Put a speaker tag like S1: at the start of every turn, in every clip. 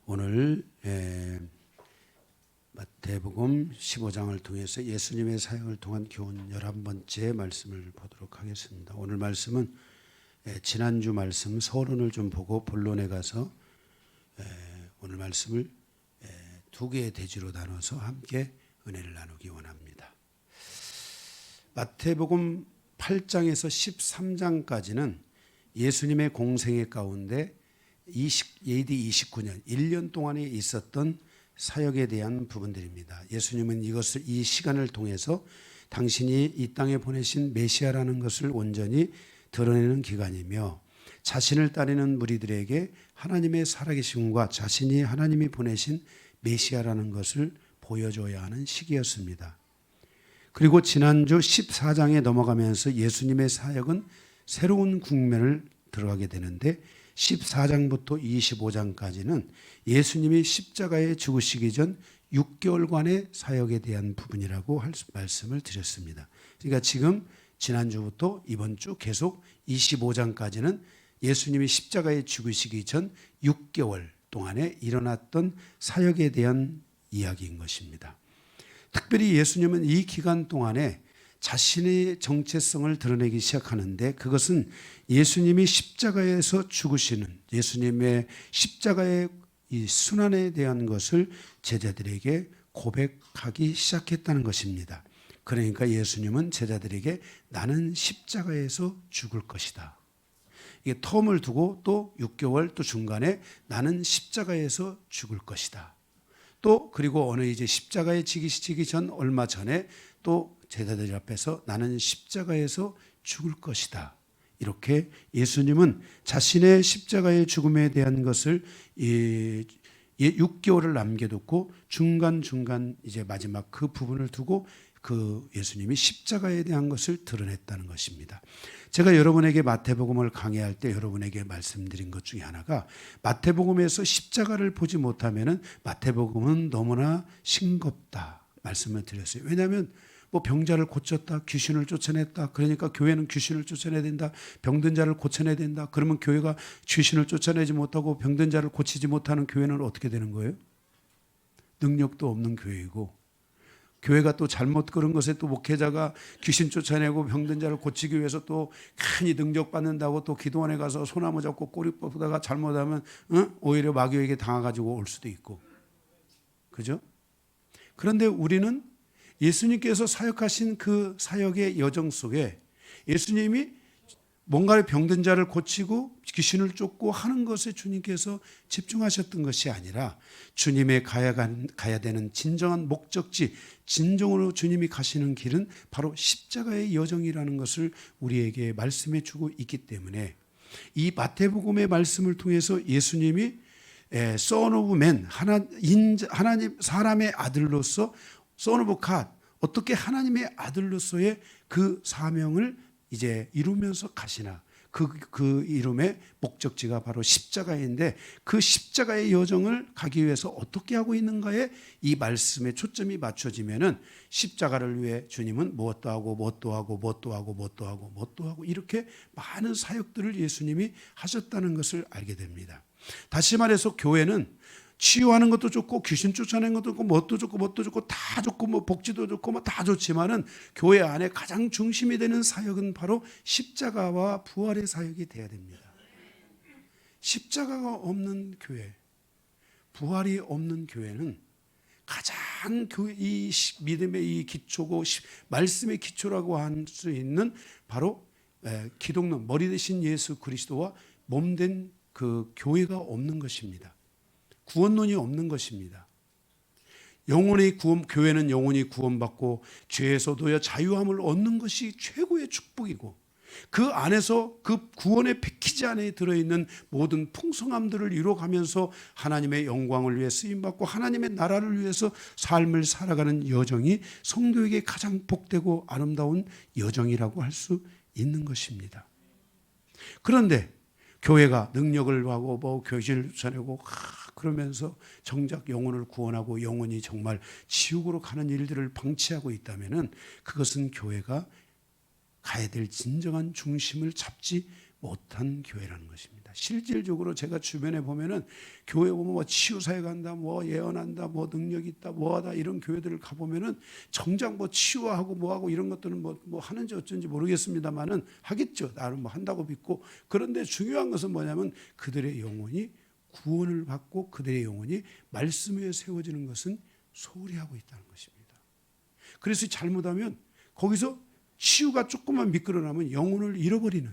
S1: 오늘 마태복음 15장을 통해서 예수님의 사역을 통한 교훈 11번째 말씀을 보도록 하겠습니다. 오늘 말씀은 지난주 말씀 서론을 좀 보고 본론에 가서 오늘 말씀을 두 개의 대지로 나눠서 함께 은혜를 나누기 원합니다. 마태복음 8장에서 13장까지는 예수님의 공생애 가운데 AD 29년 1년 동안에 있었던 사역에 대한 부분들입니다. 예수님은 이 시간을 통해서 당신이 이 땅에 보내신 메시아라는 것을 온전히 드러내는 기간이며 자신을 따르는 무리들에게 하나님의 살아계심과 자신이 하나님이 보내신 메시아라는 것을 보여줘야 하는 시기였습니다. 그리고 지난주 14장에 넘어가면서 예수님의 사역은 새로운 국면을 들어가게 되는데 14장부터 25장까지는 예수님이 십자가에 죽으시기 전 6개월간의 사역에 대한 부분이라고 말씀을 드렸습니다. 그러니까 지금 지난주부터 이번 주 계속 25장까지는 예수님이 십자가에 죽으시기 전 6개월 동안에 일어났던 사역에 대한 이야기인 것입니다. 특별히 예수님은 이 기간 동안에 자신의 정체성을 드러내기 시작하는데 그것은 예수님이 십자가에서 죽으시는 예수님의 십자가의 이 순환에 대한 것을 제자들에게 고백하기 시작했다는 것입니다. 그러니까 예수님은 제자들에게 나는 십자가에서 죽을 것이다. 이게 텀을 두고 또 6개월 또 중간에 나는 십자가에서 죽을 것이다. 또 그리고 어느 이제 십자가에 지기 전 얼마 전에 또 제자들 앞에서 나는 십자가에서 죽을 것이다. 이렇게 예수님은 자신의 십자가의 죽음에 대한 것을 6개월을 남겨두고 중간중간 이제 마지막 그 부분을 두고 그 예수님이 십자가에 대한 것을 드러냈다는 것입니다. 제가 여러분에게 마태복음을 강의할 때 여러분에게 말씀드린 것 중에 하나가 마태복음에서 십자가를 보지 못하면 마태복음은 너무나 싱겁다 말씀을 드렸어요. 왜냐하면 뭐 병자를 고쳤다, 귀신을 쫓아냈다. 그러니까 교회는 귀신을 쫓아내야 된다. 병든 자를 고쳐내야 된다. 그러면 교회가 귀신을 쫓아내지 못하고 병든 자를 고치지 못하는 교회는 어떻게 되는 거예요? 능력도 없는 교회이고 교회가 또 잘못 그런 것에 또 목회자가 귀신 쫓아내고 병든 자를 고치기 위해서 또 괜히 능력 받는다고 또 기도원에 가서 소나무 잡고 꼬리 뽑다가 잘못하면 오히려 마귀에게 당해가지고 올 수도 있고 그죠? 그런데 우리는 예수님께서 사역하신 그 사역의 여정 속에 예수님이 뭔가를 병든 자를 고치고 귀신을 쫓고 하는 것에 주님께서 집중하셨던 것이 아니라 주님의 가야 되는 진정한 목적지, 진정으로 주님이 가시는 길은 바로 십자가의 여정이라는 것을 우리에게 말씀해 주고 있기 때문에 이 마태복음의 말씀을 통해서 예수님이 Son of Man, 하나님 사람의 아들로서 Son of God, 어떻게 하나님의 아들로서의 그 사명을 이제 이루면서 가시나 그 이름의 목적지가 바로 십자가인데 그 십자가의 여정을 가기 위해서 어떻게 하고 있는가에 이 말씀에 초점이 맞춰지면은 십자가를 위해 주님은 무엇도 하고 이렇게 많은 사역들을 예수님이 하셨다는 것을 알게 됩니다. 다시 말해서 교회는 치유하는 것도 좋고 귀신 쫓아내는 것도 좋고 뭣도 좋고 다 좋고 뭐 복지도 좋고 뭐 다 좋지만은 교회 안에 가장 중심이 되는 사역은 바로 십자가와 부활의 사역이 돼야 됩니다. 십자가가 없는 교회, 부활이 없는 교회는 가장 이 믿음의 이 기초고 말씀의 기초라고 할 수 있는 바로 기독론 머리 대신 예수 그리스도와 몸된 그 교회가 없는 것입니다. 구원론이 없는 것입니다. 교회는 영혼이 구원받고 죄에서도요 자유함을 얻는 것이 최고의 축복이고 그 안에서 그 구원의 패키지 안에 들어있는 모든 풍성함들을 이루어가면서 하나님의 영광을 위해 쓰임받고 하나님의 나라를 위해서 삶을 살아가는 여정이 성도에게 가장 복되고 아름다운 여정이라고 할 수 있는 것입니다. 그런데 교회가 능력을 하고 뭐 교신을 쫓아내고 그러면서 정작 영혼을 구원하고 영혼이 정말 지옥으로 가는 일들을 방치하고 있다면은 그것은 교회가 가야 될 진정한 중심을 잡지 못한 교회라는 것입니다. 실질적으로 제가 주변에 보면은 교회 보면 뭐 치유사에 간다, 뭐 예언한다, 뭐 능력 있다, 뭐하다 이런 교회들을 가 보면은 정작 뭐 치유하고 뭐하고 이런 것들은 뭐 하는지 어쩐지 모르겠습니다만은 하겠죠. 나는 뭐 한다고 믿고. 그런데 중요한 것은 뭐냐면 그들의 영혼이 구원을 받고 그들의 영혼이 말씀 위에 세워지는 것은 소홀히 하고 있다는 것입니다. 그래서 잘못하면 거기서 치유가 조금만 미끄러나면 영혼을 잃어버리는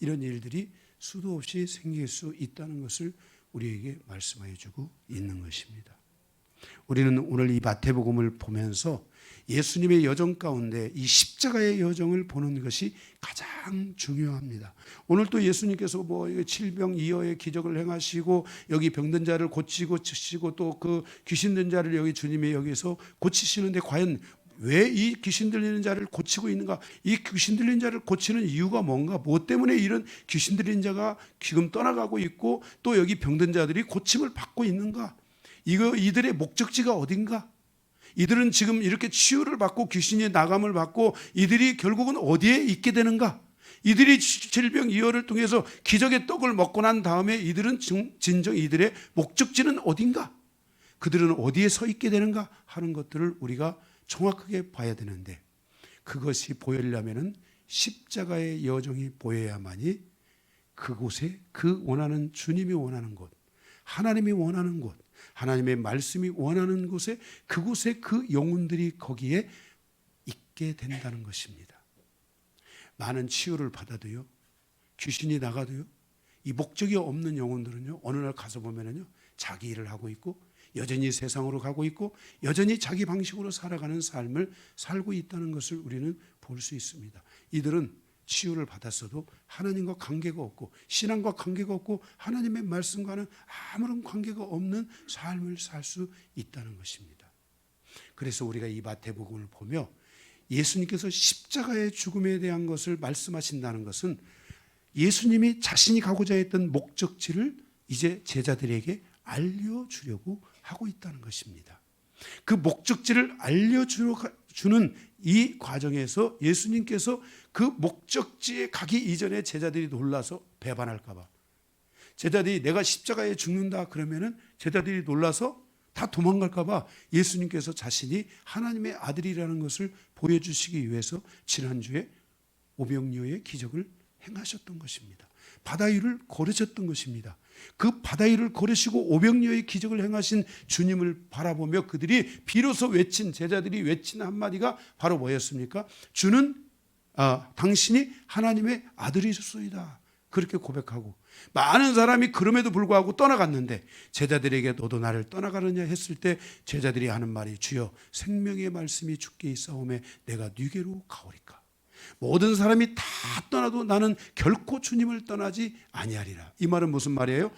S1: 이런 일들이 수도 없이 생길 수 있다는 것을 우리에게 말씀해 주고 있는 것입니다. 우리는 오늘 이 마태복음을 보면서 예수님의 여정 가운데 이 십자가의 여정을 보는 것이 가장 중요합니다. 오늘 또 예수님께서 뭐 칠병이어의 기적을 행하시고 여기 병든 자를 고치시고 또 그 귀신 든 자를 여기 주님이 여기서 고치시는데 과연 왜 이 귀신 들리는 자를 고치고 있는가? 이 귀신 들리는 자를 고치는 이유가 뭔가? 무엇 때문에 이런 귀신 들리는 자가 지금 떠나가고 있고 또 여기 병든 자들이 고침을 받고 있는가? 이들의 목적지가 어딘가? 이들은 지금 이렇게 치유를 받고 귀신이 나감을 받고 이들이 결국은 어디에 있게 되는가? 이들이 질병이어를 통해서 기적의 떡을 먹고 난 다음에 이들은 진정 이들의 목적지는 어딘가? 그들은 어디에 서 있게 되는가 하는 것들을 우리가 정확하게 봐야 되는데 그것이 보이려면은 십자가의 여정이 보여야만이 그곳에 그 원하는 주님이 원하는 곳, 하나님이 원하는 곳, 하나님의 말씀이 원하는 곳에 그곳에 그 영혼들이 거기에 있게 된다는 것입니다. 많은 치유를 받아도요, 귀신이 나가도요, 이 목적이 없는 영혼들은요, 어느 날 가서 보면은요, 자기 일을 하고 있고 여전히 세상으로 가고 있고 여전히 자기 방식으로 살아가는 삶을 살고 있다는 것을 우리는 볼 수 있습니다. 이들은 치유를 받았어도 하나님과 관계가 없고 신앙과 관계가 없고 하나님의 말씀과는 아무런 관계가 없는 삶을 살 수 있다는 것입니다. 그래서 우리가 이 마태복음을 보며 예수님께서 십자가의 죽음에 대한 것을 말씀하신다는 것은 예수님이 자신이 가고자 했던 목적지를 이제 제자들에게 알려주려고 하고 있다는 것입니다. 그 목적지를 알려주는 이 과정에서 예수님께서 그 목적지에 가기 이전에 제자들이 놀라서 배반할까 봐, 제자들이 내가 십자가에 죽는다 그러면은 제자들이 놀라서 다 도망갈까 봐 예수님께서 자신이 하나님의 아들이라는 것을 보여주시기 위해서 지난주에 오병이어의 기적을 행하셨던 것입니다. 바다 위를 걸으셨던 것입니다. 그 바다 위를 걸으시고 오병이어의 기적을 행하신 주님을 바라보며 그들이 비로소 외친, 제자들이 외친 한마디가 바로 뭐였습니까? 주는 당신이 하나님의 아들이소이다. 그렇게 고백하고 많은 사람이 그럼에도 불구하고 떠나갔는데 제자들에게 너도 나를 떠나가느냐 했을 때 제자들이 하는 말이 주여 생명의 말씀이 주께 있사오매 내가 네게로 가오리까. 모든 사람이 다 떠나도 나는 결코 주님을 떠나지 아니하리라. 이 말은 무슨 말이에요?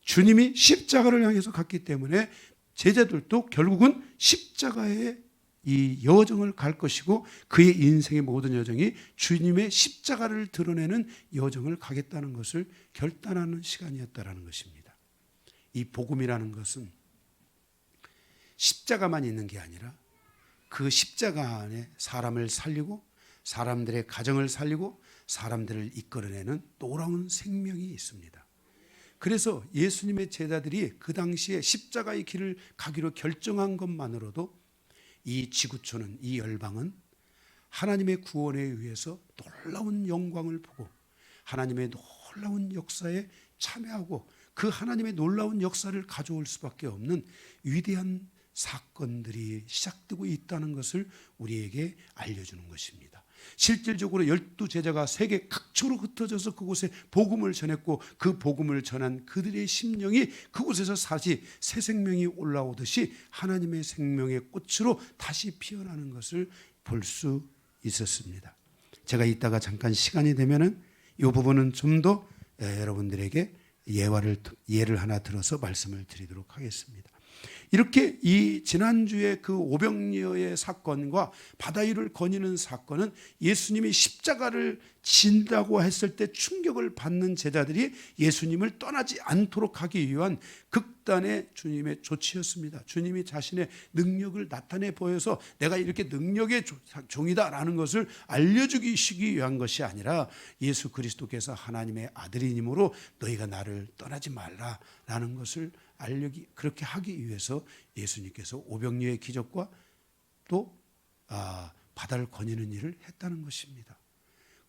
S1: 주님이 십자가를 향해서 갔기 때문에 제자들도 결국은 십자가의 이 여정을 갈 것이고 그의 인생의 모든 여정이 주님의 십자가를 드러내는 여정을 가겠다는 것을 결단하는 시간이었다라는 것입니다. 이 복음이라는 것은 십자가만 있는 게 아니라 그 십자가 안에 사람을 살리고 사람들의 가정을 살리고 사람들을 이끌어내는 놀라운 생명이 있습니다. 그래서 예수님의 제자들이 그 당시에 십자가의 길을 가기로 결정한 것만으로도 이 지구촌은, 이 열방은 하나님의 구원에 의해서 놀라운 영광을 보고 하나님의 놀라운 역사에 참여하고 그 하나님의 놀라운 역사를 가져올 수밖에 없는 위대한 사건들이 시작되고 있다는 것을 우리에게 알려주는 것입니다. 실질적으로 12제자가 세계 각처로 흩어져서 그곳에 복음을 전했고 그 복음을 전한 그들의 심령이 그곳에서 다시 새 생명이 올라오듯이 하나님의 생명의 꽃으로 다시 피어나는 것을 볼 수 있었습니다. 제가 이따가 잠깐 시간이 되면은 이 부분은 좀 더 여러분들에게 예를 하나 들어서 말씀을 드리도록 하겠습니다. 이렇게 이 지난주에 그 오병이어의 사건과 바다 위를 거니는 사건은 예수님이 십자가를 진다고 했을 때 충격을 받는 제자들이 예수님을 떠나지 않도록 하기 위한 극단의 주님의 조치였습니다. 주님이 자신의 능력을 나타내 보여서 내가 이렇게 능력의 종이다라는 것을 알려주기 위한 것이 아니라 예수 그리스도께서 하나님의 아들이니므로 너희가 나를 떠나지 말라라는 것을 그렇게 하기 위해서 예수님께서 오병이어의 기적과 또 바다를 거니는 일을 했다는 것입니다.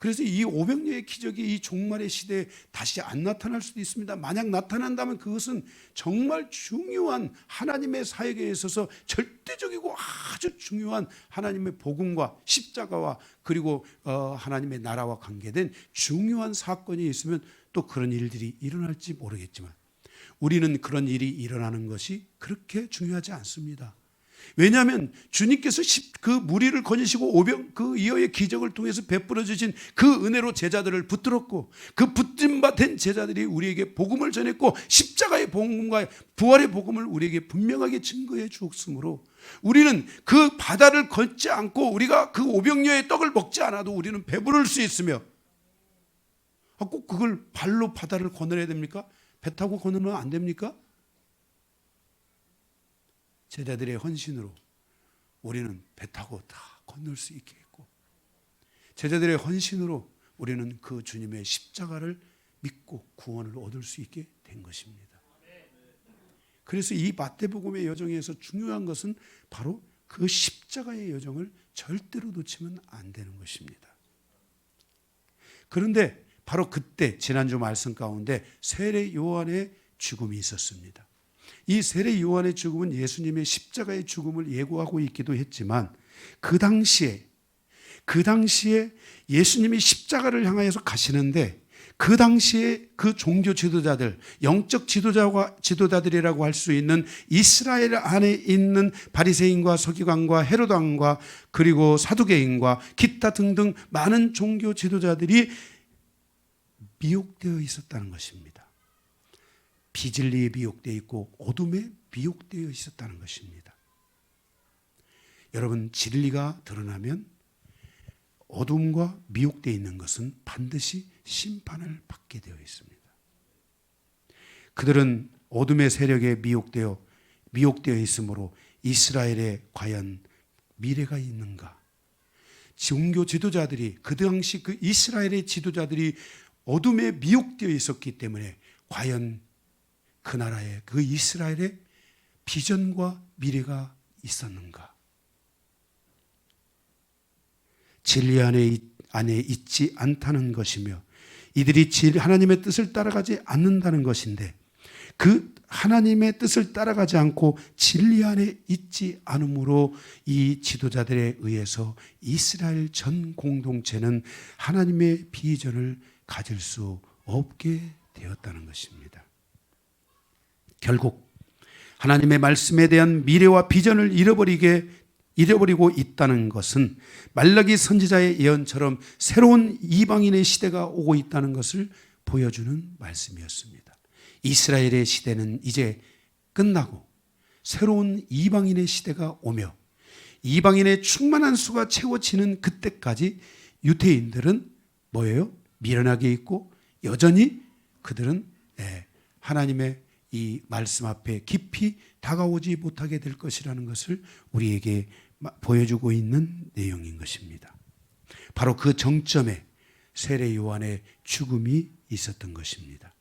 S1: 그래서 이 오병이어의 기적이 이 종말의 시대에 다시 안 나타날 수도 있습니다. 만약 나타난다면 그것은 정말 중요한 하나님의 사역에 있어서 절대적이고 아주 중요한 하나님의 복음과 십자가와 그리고 하나님의 나라와 관계된 중요한 사건이 있으면 또 그런 일들이 일어날지 모르겠지만 우리는 그런 일이 일어나는 것이 그렇게 중요하지 않습니다. 왜냐하면 주님께서 그 무리를 거니시고 그 이어의 기적을 통해서 베풀어 주신 그 은혜로 제자들을 붙들었고 그 붙든 바 된 제자들이 우리에게 복음을 전했고 십자가의 복음과 부활의 복음을 우리에게 분명하게 증거해 주었으므로 우리는 그 바다를 걷지 않고 우리가 그 오병이어의 떡을 먹지 않아도 우리는 배부를 수 있으며 꼭 그걸 발로 바다를 건너야 됩니까? 배 타고 건너면 안 됩니까? 제자들의 헌신으로 우리는 배 타고 다 건널 수 있게 했고 제자들의 헌신으로 우리는 그 주님의 십자가를 믿고 구원을 얻을 수 있게 된 것입니다. 그래서 이 마태복음의 여정에서 중요한 것은 바로 그 십자가의 여정을 절대로 놓치면 안 되는 것입니다. 그런데 바로 그때 지난주 말씀 가운데 세례 요한의 죽음이 있었습니다. 이 세례 요한의 죽음은 예수님의 십자가의 죽음을 예고하고 있기도 했지만 그 당시에 예수님이 십자가를 향하여서 가시는데 그 당시에 그 종교 지도자들, 영적 지도자들이라고 할 수 있는 이스라엘 안에 있는 바리새인과 서기관과 헤롯 왕과 그리고 사두개인과 기타 등등 많은 종교 지도자들이 미혹되어 있었다는 것입니다. 비진리에 미혹되어 있고 어둠에 미혹되어 있었다는 것입니다. 여러분, 진리가 드러나면 어둠과 미혹되어 있는 것은 반드시 심판을 받게 되어 있습니다. 그들은 어둠의 세력에 미혹되어 있으므로 이스라엘에 과연 미래가 있는가? 종교 지도자들이 그 당시 그 이스라엘의 지도자들이 어둠에 미혹되어 있었기 때문에 과연 그 나라에 그 이스라엘에 비전과 미래가 있었는가? 진리 안에 있지 않다는 것이며 이들이 하나님의 뜻을 따라가지 않는다는 것인데 그 하나님의 뜻을 따라가지 않고 진리 안에 있지 않으므로 이 지도자들에 의해서 이스라엘 전 공동체는 하나님의 비전을 가질 수 없게 되었다는 것입니다. 결국 하나님의 말씀에 대한 미래와 비전을 잃어버리고 있다는 것은 말라기 선지자의 예언처럼 새로운 이방인의 시대가 오고 있다는 것을 보여주는 말씀이었습니다. 이스라엘의 시대는 이제 끝나고 새로운 이방인의 시대가 오며 이방인의 충만한 수가 채워지는 그때까지 유대인들은 뭐예요? 미련하게 있고 여전히 그들은 하나님의 이 말씀 앞에 깊이 다가오지 못하게 될 것이라는 것을 우리에게 보여주고 있는 내용인 것입니다. 바로 그 정점에 세례 요한의 죽음이 있었던 것입니다.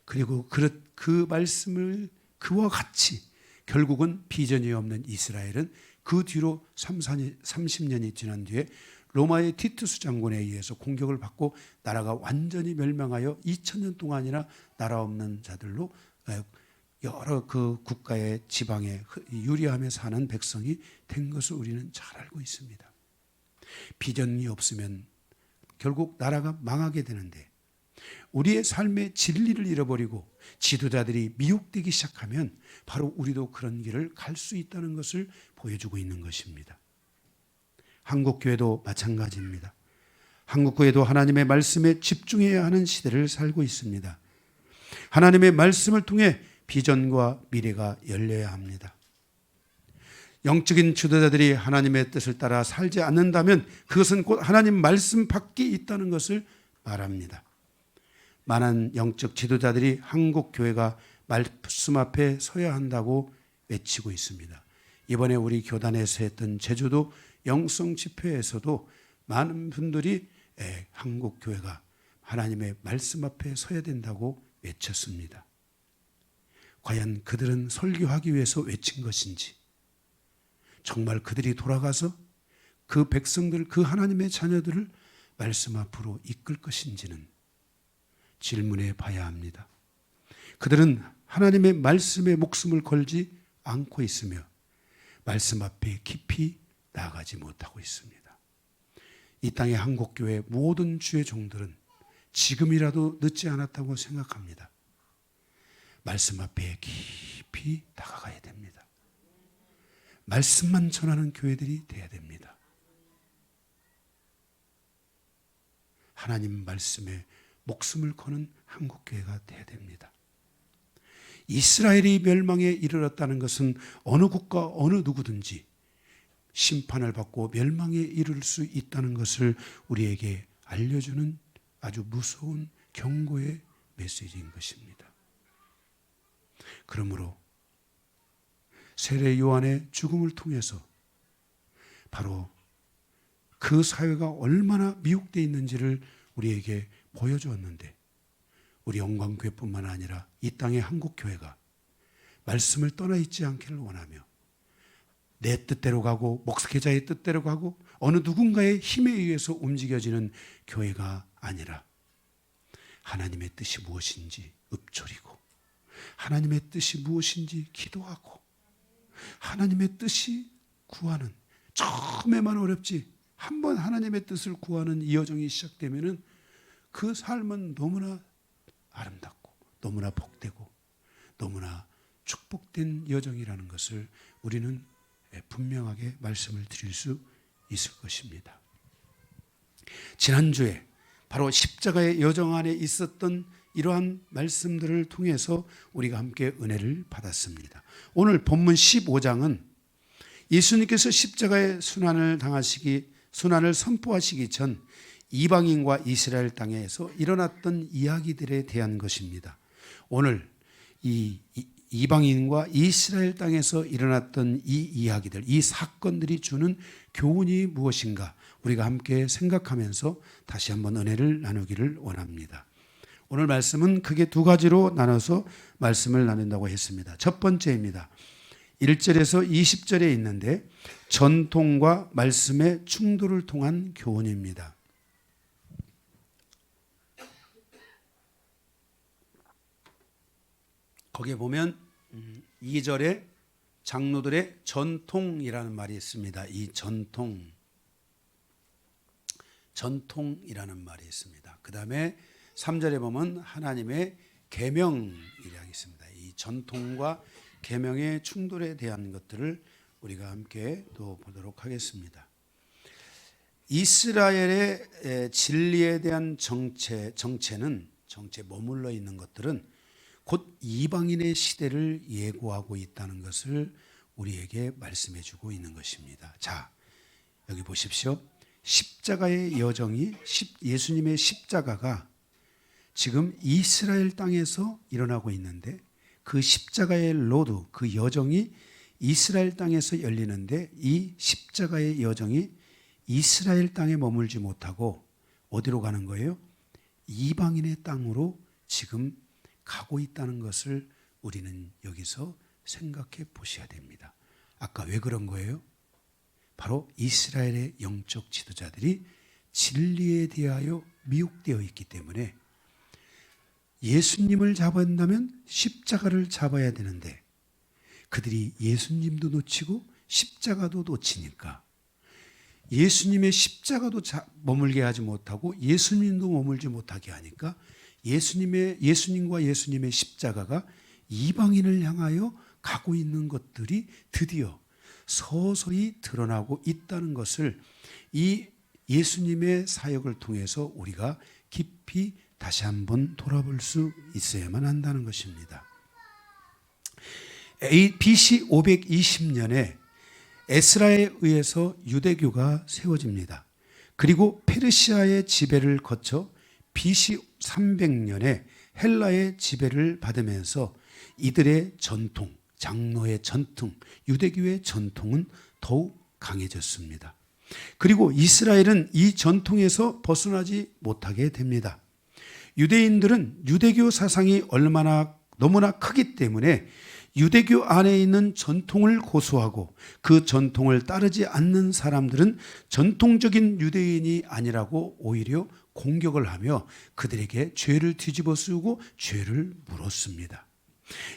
S1: 그리고 그 말씀을 그와 같이 결국은 비전이 없는 이스라엘은 그 뒤로 30년이 지난 뒤에 로마의 티투스 장군에 의해서 공격을 받고 나라가 완전히 멸망하여 2000년 동안이나 나라 없는 자들로 여러 그 국가의 지방에 유리함에 사는 백성이 된 것을 우리는 잘 알고 있습니다. 비전이 없으면 결국 나라가 망하게 되는데 우리의 삶의 진리를 잃어버리고 지도자들이 미혹되기 시작하면 바로 우리도 그런 길을 갈 수 있다는 것을 보여주고 있는 것입니다. 한국교회도 마찬가지입니다. 한국교회도 하나님의 말씀에 집중해야 하는 시대를 살고 있습니다. 하나님의 말씀을 통해 비전과 미래가 열려야 합니다. 영적인 지도자들이 하나님의 뜻을 따라 살지 않는다면 그것은 곧 하나님 말씀 밖에 있다는 것을 말합니다. 많은 영적 지도자들이 한국 교회가 말씀 앞에 서야 한다고 외치고 있습니다. 이번에 우리 교단에서 했던 제주도 영성 집회에서도 많은 분들이 한국 교회가 하나님의 말씀 앞에 서야 된다고 외쳤습니다. 과연 그들은 설교하기 위해서 외친 것인지, 정말 그들이 돌아가서 그 백성들, 그 하나님의 자녀들을 말씀 앞으로 이끌 것인지는 질문해 봐야 합니다. 그들은 하나님의 말씀에 목숨을 걸지 않고 있으며 말씀 앞에 깊이 나아가지 못하고 있습니다. 이 땅의 한국교회 모든 주의 종들은 지금이라도 늦지 않았다고 생각합니다. 말씀 앞에 깊이 다가가야 됩니다. 말씀만 전하는 교회들이 돼야 됩니다. 하나님 말씀에 목숨을 거는 한국교회가 돼야 됩니다. 이스라엘이 멸망에 이르렀다는 것은 어느 국가 어느 누구든지 심판을 받고 멸망에 이를 수 있다는 것을 우리에게 알려주는 아주 무서운 경고의 메시지인 것입니다. 그러므로 세례 요한의 죽음을 통해서 바로 그 사회가 얼마나 미혹되어 있는지를 우리에게 보여주었는데, 우리 영광교회뿐만 아니라 이 땅의 한국교회가 말씀을 떠나 있지 않기를 원하며 내 뜻대로 가고 목사계자의 뜻대로 가고 어느 누군가의 힘에 의해서 움직여지는 교회가 아니라 하나님의 뜻이 무엇인지 읊조리고 하나님의 뜻이 무엇인지 기도하고 하나님의 뜻이 구하는, 처음에만 어렵지 한번 하나님의 뜻을 구하는 이 여정이 시작되면은 그 삶은 너무나 아름답고 너무나 복되고 너무나 축복된 여정이라는 것을 우리는 분명하게 말씀을 드릴 수 있을 것입니다. 지난주에 바로 십자가의 여정 안에 있었던 이러한 말씀들을 통해서 우리가 함께 은혜를 받았습니다. 오늘 본문 15장은 예수님께서 십자가의 순환을 선포하시기 전 이방인과 이스라엘 땅에서 일어났던 이야기들에 대한 것입니다. 오늘 이 이방인과 이스라엘 땅에서 일어났던 이 이야기들, 이 사건들이 주는 교훈이 무엇인가 우리가 함께 생각하면서 다시 한번 은혜를 나누기를 원합니다. 오늘 말씀은 크게 두 가지로 나눠서 말씀을 나눈다고 했습니다. 첫 번째입니다. 1절에서 20절에 있는데 전통과 말씀의 충돌을 통한 교훈입니다. 거기에 보면 2절에 장로들의 전통이라는 말이 있습니다. 이 전통이라는 말이 있습니다. 그 다음에 3절에 보면 하나님의 계명이라고 있습니다. 이 전통과 계명의 충돌에 대한 것들을 우리가 함께 또 보도록 하겠습니다. 이스라엘의 진리에 대한 정체에 머물러 있는 것들은 곧 이방인의 시대를 예고하고 있다는 것을 우리에게 말씀해 주고 있는 것입니다. 자, 여기 보십시오. 십자가의 여정이 예수님의 십자가가 지금 이스라엘 땅에서 일어나고 있는데 그 십자가의 로드, 그 여정이 이스라엘 땅에서 열리는데 이 십자가의 여정이 이스라엘 땅에 머물지 못하고 어디로 가는 거예요? 이방인의 땅으로 지금 가고 있다는 것을 우리는 여기서 생각해 보셔야 됩니다. 아까 왜 그런 거예요? 바로 이스라엘의 영적 지도자들이 진리에 대하여 미혹되어 있기 때문에 예수님을 잡아야 한다면 십자가를 잡아야 되는데 그들이 예수님도 놓치고 십자가도 놓치니까 예수님의 십자가도 머물게 하지 못하고 예수님도 머물지 못하게 하니까 예수님과 예수님의 십자가가 이방인을 향하여 가고 있는 것들이 드디어 서서히 드러나고 있다는 것을 이 예수님의 사역을 통해서 우리가 깊이 다시 한번 돌아볼 수 있어야만 한다는 것입니다. BC 520년에 에스라에 의해서 유대교가 세워집니다. 그리고 페르시아의 지배를 거쳐 BC 300년에 헬라의 지배를 받으면서 이들의 전통, 장로의 전통, 유대교의 전통은 더욱 강해졌습니다. 그리고 이스라엘은 이 전통에서 벗어나지 못하게 됩니다. 유대인들은 유대교 사상이 너무나 크기 때문에 유대교 안에 있는 전통을 고수하고 그 전통을 따르지 않는 사람들은 전통적인 유대인이 아니라고 오히려 공격을 하며 그들에게 죄를 뒤집어 쓰고 죄를 물었습니다.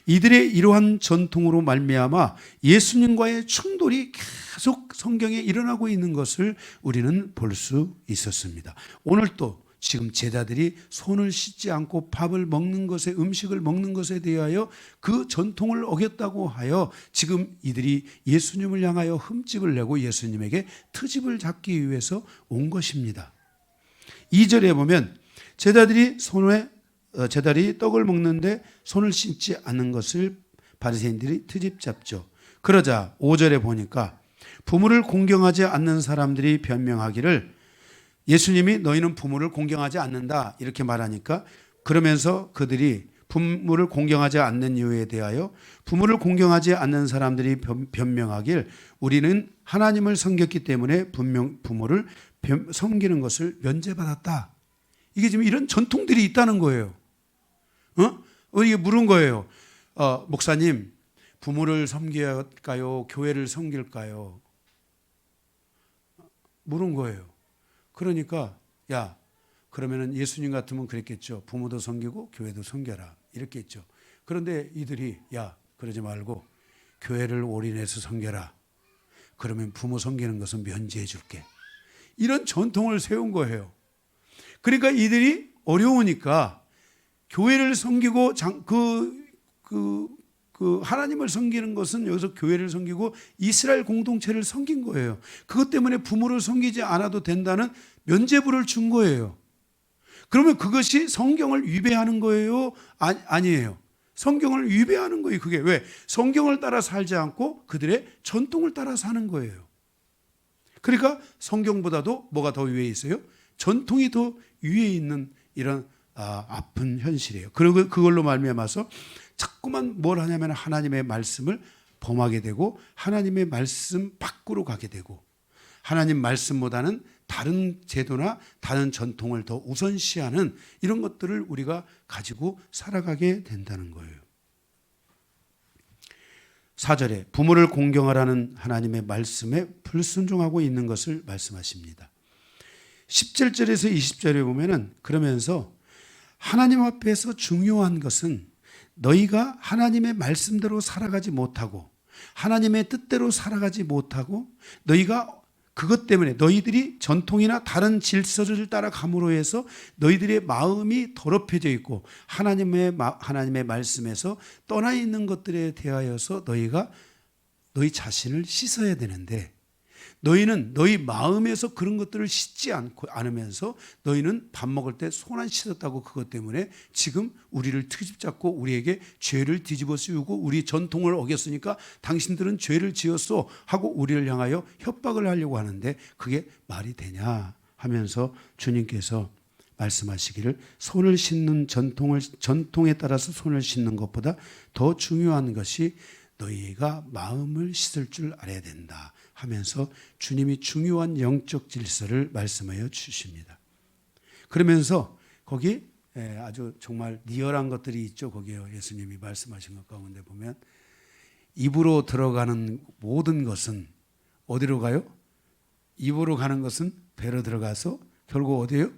S1: 이들의 이러한 전통으로 말미암아 예수님과의 충돌이 계속 성경에 일어나고 있는 것을 우리는 볼 수 있었습니다. 오늘 또 지금 제자들이 손을 씻지 않고 밥을 먹는 것에, 음식을 먹는 것에 대하여 그 전통을 어겼다고 하여 지금 이들이 예수님을 향하여 흠집을 내고 예수님에게 트집을 잡기 위해서 온 것입니다. 2절에 보면 제자들이 떡을 먹는데 손을 씻지 않는 것을 바리새인들이 트집 잡죠. 그러자 5절에 보니까 부모를 공경하지 않는 사람들이 변명하기를, 예수님이 너희는 부모를 공경하지 않는다 이렇게 말하니까, 그러면서 그들이 부모를 공경하지 않는 이유에 대하여 부모를 공경하지 않는 사람들이 변명하길, 우리는 하나님을 섬겼기 때문에 부모를 섬기는 것을 면제받았다. 이게 지금 이런 전통들이 있다는 거예요. 이게 물은 거예요. 목사님, 부모를 섬길까요? 교회를 섬길까요? 물은 거예요. 그러니까 야, 그러면은 예수님 같으면 그랬겠죠. 부모도 섬기고 교회도 섬겨라 이렇게 했죠. 그런데 이들이 야, 그러지 말고 교회를 올인해서 섬겨라. 그러면 부모 섬기는 것은 면제해 줄게. 이런 전통을 세운 거예요. 그러니까 이들이 어려우니까 교회를 섬기고 하나님을 섬기는 것은 여기서 교회를 섬기고 이스라엘 공동체를 섬긴 거예요. 그것 때문에 부모를 섬기지 않아도 된다는 면죄부를 준 거예요. 그러면 그것이 성경을 위배하는 거예요? 아니에요. 성경을 위배하는 거예요. 그게 왜? 성경을 따라 살지 않고 그들의 전통을 따라 사는 거예요. 그러니까 성경보다도 뭐가 더 위에 있어요? 전통이 더 위에 있는 이런 아픈 현실이에요. 그리고 그걸로 말미암아서 자꾸만 뭘 하냐면 하나님의 말씀을 범하게 되고 하나님의 말씀 밖으로 가게 되고 하나님 말씀보다는 다른 제도나 다른 전통을 더 우선시하는 이런 것들을 우리가 가지고 살아가게 된다는 거예요. 4절에 부모를 공경하라는 하나님의 말씀에 불순종하고 있는 것을 말씀하십니다. 17절에서 20절에 보면은 그러면서 하나님 앞에서 중요한 것은 너희가 하나님의 말씀대로 살아가지 못하고 하나님의 뜻대로 살아가지 못하고 너희가 그것 때문에 너희들이 전통이나 다른 질서를 따라감으로 해서 너희들의 마음이 더럽혀져 있고 하나님의 말씀에서 떠나 있는 것들에 대하여서 너희가 너희 자신을 씻어야 되는데 너희는 너희 마음에서 그런 것들을 씻지 않으면서 너희는 밥 먹을 때 손 안 씻었다고 그것 때문에 지금 우리를 트집 잡고 우리에게 죄를 뒤집어 씌우고 우리 전통을 어겼으니까 당신들은 죄를 지었어 하고 우리를 향하여 협박을 하려고 하는데 그게 말이 되냐 하면서 주님께서 말씀하시기를 손을 씻는 전통에 따라서 손을 씻는 것보다 더 중요한 것이 너희가 마음을 씻을 줄 알아야 된다 하면서 주님이 중요한 영적 질서를 말씀하여 주십니다. 그러면서 거기 아주 정말 리얼한 것들이 있죠. 거기에 예수님이 말씀하신 것 가운데 보면 입으로 들어가는 모든 것은 어디로 가요? 입으로 가는 것은 배로 들어가서 결국 어디예요?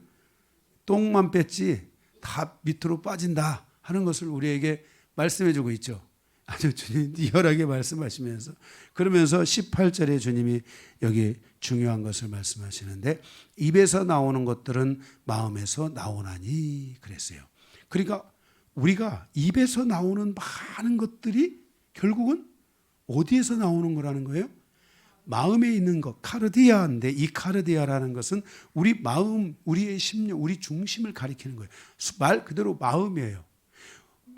S1: 똥만 뺐지 다 밑으로 빠진다 하는 것을 우리에게 말씀해 주고 있죠. 아주 주님 리얼하게 말씀하시면서 그러면서 18절에 주님이 여기 중요한 것을 말씀하시는데 입에서 나오는 것들은 마음에서 나오나니 그랬어요. 그러니까 우리가 입에서 나오는 많은 것들이 결국은 어디에서 나오는 거라는 거예요? 마음에 있는 것, 카르디아인데 이 카르디아라는 것은 우리 마음, 우리의 심령, 우리 중심을 가리키는 거예요. 말 그대로 마음이에요.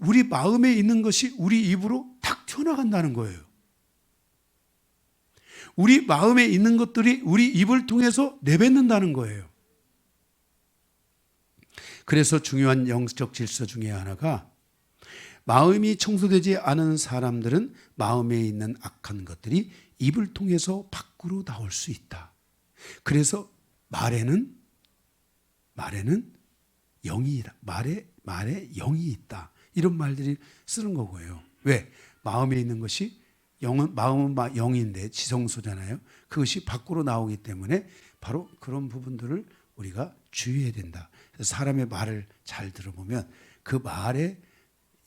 S1: 우리 마음에 있는 것이 우리 입으로 탁 튀어나간다는 거예요. 우리 마음에 있는 것들이 우리 입을 통해서 내뱉는다는 거예요. 그래서 중요한 영적 질서 중에 하나가 마음이 청소되지 않은 사람들은 마음에 있는 악한 것들이 입을 통해서 밖으로 나올 수 있다. 그래서 말에는 영이다. 말에 영이 있다. 이런 말들이 쓰는 거고요. 왜? 마음에 있는 것이 마음은 영인데 지성소잖아요. 그것이 밖으로 나오기 때문에 바로 그런 부분들을 우리가 주의해야 된다. 사람의 말을 잘 들어보면 그 말에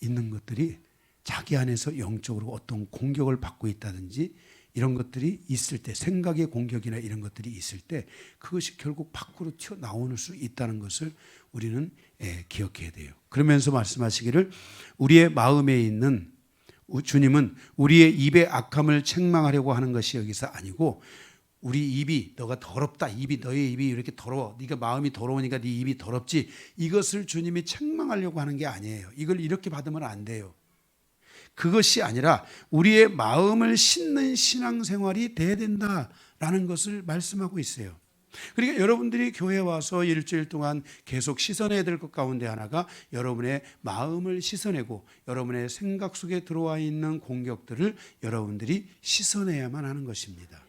S1: 있는 것들이 자기 안에서 영적으로 어떤 공격을 받고 있다든지 이런 것들이 있을 때, 생각의 공격이나 이런 것들이 있을 때 그것이 결국 밖으로 튀어나올 수 있다는 것을 우리는 기억해야 돼요. 그러면서 말씀하시기를 우리의 마음에 있는, 주님은 우리의 입의 악함을 책망하려고 하는 것이 여기서 아니고 우리 입이, 너가 더럽다, 너의 입이 이렇게 더러워, 네가 마음이 더러우니까 네 입이 더럽지, 이것을 주님이 책망하려고 하는 게 아니에요. 이걸 이렇게 받으면 안 돼요. 그것이 아니라 우리의 마음을 씻는 신앙생활이 돼야 된다라는 것을 말씀하고 있어요. 그러니까 여러분들이 교회에 와서 일주일 동안 계속 씻어내야 될 것 가운데 하나가 여러분의 마음을 씻어내고 여러분의 생각 속에 들어와 있는 공격들을 여러분들이 씻어내야만 하는 것입니다.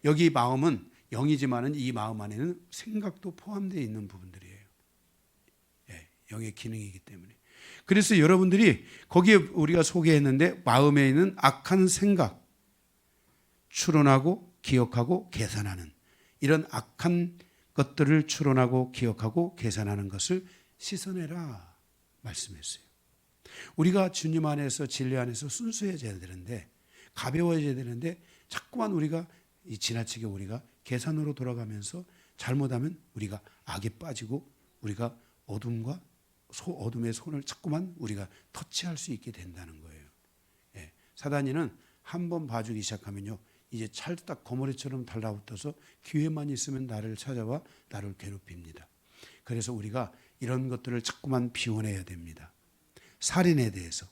S1: 여기 마음은 영이지만은 이 마음 안에는 생각도 포함되어 있는 부분들이에요. 영의 기능이기 때문에. 그래서 여러분들이 거기에 우리가 소개했는데 마음에 있는 악한 생각, 추론하고 기억하고 계산하는 이런 악한 것들을 추론하고 기억하고 계산하는 것을 씻어내라 말씀했어요. 우리가 주님 안에서 진리 안에서 순수해져야 되는데 가벼워져야 되는데 자꾸만 우리가 지나치게 우리가 계산으로 돌아가면서 잘못하면 우리가 악에 빠지고 우리가 어둠의 손을 자꾸만 우리가 터치할 수 있게 된다는 거예요. 사단이는 한번 봐주기 시작하면요, 이제 찰딱 거머리처럼 달라붙어서 기회만 있으면 나를 찾아와 나를 괴롭힙니다. 그래서 우리가 이런 것들을 자꾸만 비워내야 됩니다. 살인에 대해서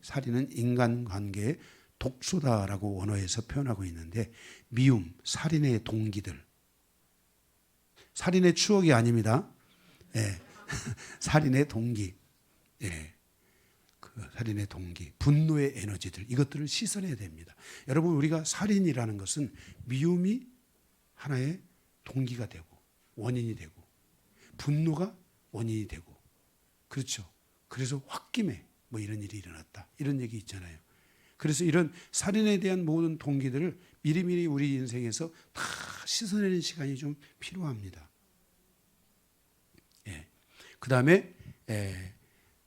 S1: 살인은 인간관계의 독소다라고 원어에서 표현하고 있는데 미움, 살인의 동기들, 살인의 추억이 아닙니다. 살인의 동기, 살인의 동기, 분노의 에너지들, 이것들을 씻어내야 됩니다. 여러분, 우리가 살인이라는 것은 미움이 하나의 동기가 되고 원인이 되고 분노가 원인이 되고, 그렇죠. 그래서 홧김에 이런 일이 일어났다, 이런 얘기 있잖아요. 그래서 이런 살인에 대한 모든 동기들을 미리미리 우리 인생에서 다 씻어내는 시간이 좀 필요합니다. 그 다음에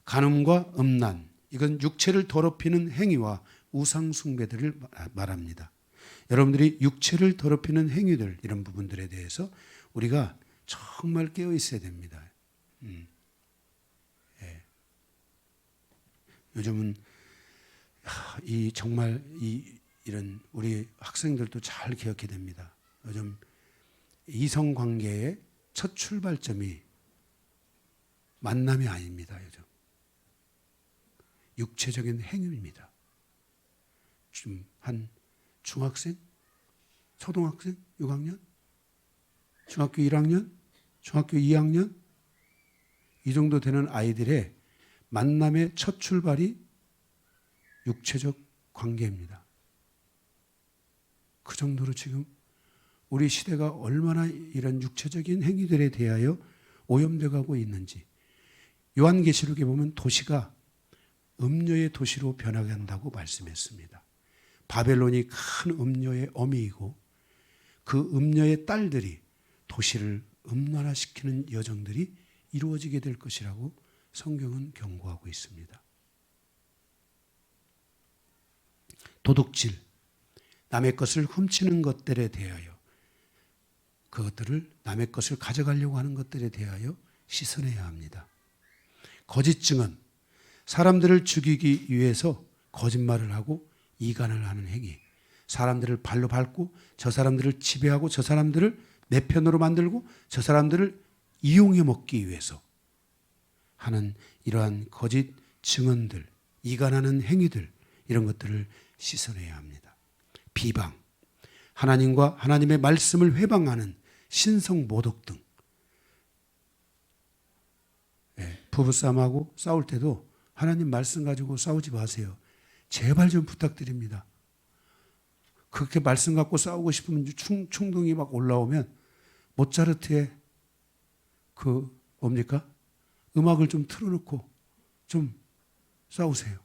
S1: 간음과 음란, 이건 육체를 더럽히는 행위와 우상 숭배들을 말합니다. 여러분들이 육체를 더럽히는 행위들, 이런 부분들에 대해서 우리가 정말 깨어 있어야 됩니다. 요즘은 정말 이런 우리 학생들도 잘 기억해야 됩니다. 요즘 이성관계의 첫 출발점이 만남이 아닙니다. 요즘 육체적인 행위입니다. 지금 한 중학생, 초등학생 6학년, 중학교 1학년, 중학교 2학년 이 정도 되는 아이들의 만남의 첫 출발이 육체적 관계입니다. 그 정도로 지금 우리 시대가 얼마나 이런 육체적인 행위들에 대하여 오염되어 가고 있는지, 요한계시록에 보면 도시가 음녀의 도시로 변화한다고 말씀했습니다. 바벨론이 큰 음녀의 어미이고 그 음녀의 딸들이 도시를 음란화시키는 여정들이 이루어지게 될 것이라고 성경은 경고하고 있습니다. 도둑질, 남의 것을 훔치는 것들에 대하여, 그것들을 남의 것을 가져가려고 하는 것들에 대하여 씻어내야 합니다. 거짓 증언, 사람들을 죽이기 위해서 거짓말을 하고 이간을 하는 행위, 사람들을 발로 밟고 저 사람들을 지배하고 저 사람들을 내 편으로 만들고 저 사람들을 이용해 먹기 위해서 하는 이러한 거짓 증언들, 이간하는 행위들, 이런 것들을 씻어내야 합니다. 비방, 하나님과 하나님의 말씀을 회방하는 신성 모독 등, 부부싸움하고 싸울 때도 하나님 말씀 가지고 싸우지 마세요. 제발 좀 부탁드립니다. 그렇게 말씀 갖고 싸우고 싶으면 충동이 막 올라오면 모차르트의 뭡니까? 음악을 좀 틀어놓고 좀 싸우세요.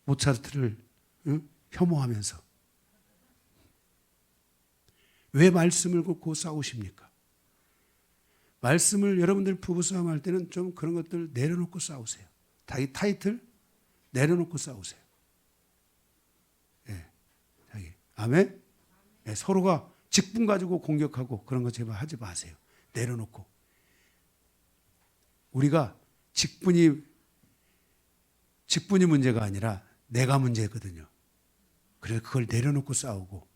S1: 모차르트를 혐오하면서. 왜 말씀을 갖고 싸우십니까? 말씀을 여러분들 부부싸움 할 때는 좀 그런 것들 내려놓고 싸우세요. 자기 타이틀 내려놓고 싸우세요. 자기. 아멘? 서로가 직분 가지고 공격하고 그런 거 제발 하지 마세요. 내려놓고. 우리가 직분이 문제가 아니라 내가 문제거든요. 그래서 그걸 내려놓고 싸우고,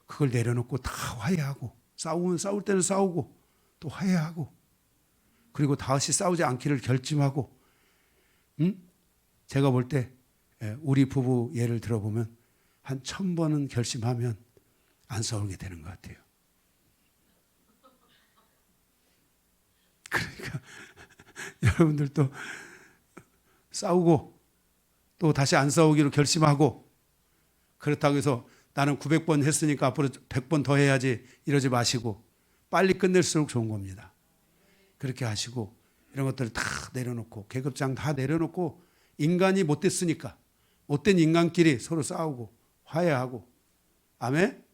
S1: 그걸 내려놓고 다 화해하고, 싸울 때는 싸우고 또 화해하고, 그리고 다시 싸우지 않기를 결심하고. 제가 볼 때 우리 부부 예를 들어보면 한 1000번은 결심하면 안 싸우게 되는 것 같아요. 그러니까 여러분들도 싸우고 또 다시 안 싸우기로 결심하고, 그렇다고 해서 나는 900번 했으니까 앞으로 100번 더 해야지 이러지 마시고, 빨리 끝낼수록 좋은 겁니다. 그렇게 하시고 이런 것들을 다 내려놓고, 계급장 다 내려놓고, 인간이 못됐으니까 못된 인간끼리 서로 싸우고 화해하고. 아멘?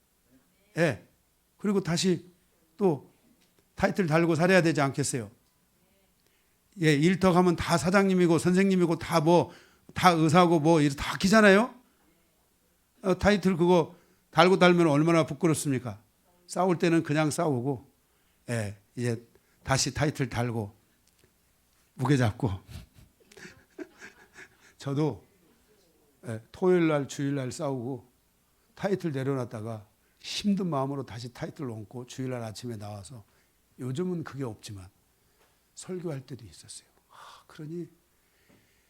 S1: 그리고 다시 또 타이틀 달고 살아야 되지 않겠어요? 일터 가면 다 사장님이고 선생님이고 다 의사고 다 기잖아요? 타이틀 그거 달면 얼마나 부끄럽습니까? 싸울 때는 그냥 싸우고, 이제 다시 타이틀 달고 무게 잡고. 저도 토요일 날 주일 날 싸우고 타이틀 내려놨다가 힘든 마음으로 다시 타이틀 얹고 주일 날 아침에 나와서, 요즘은 그게 없지만 설교할 때도 있었어요. 그러니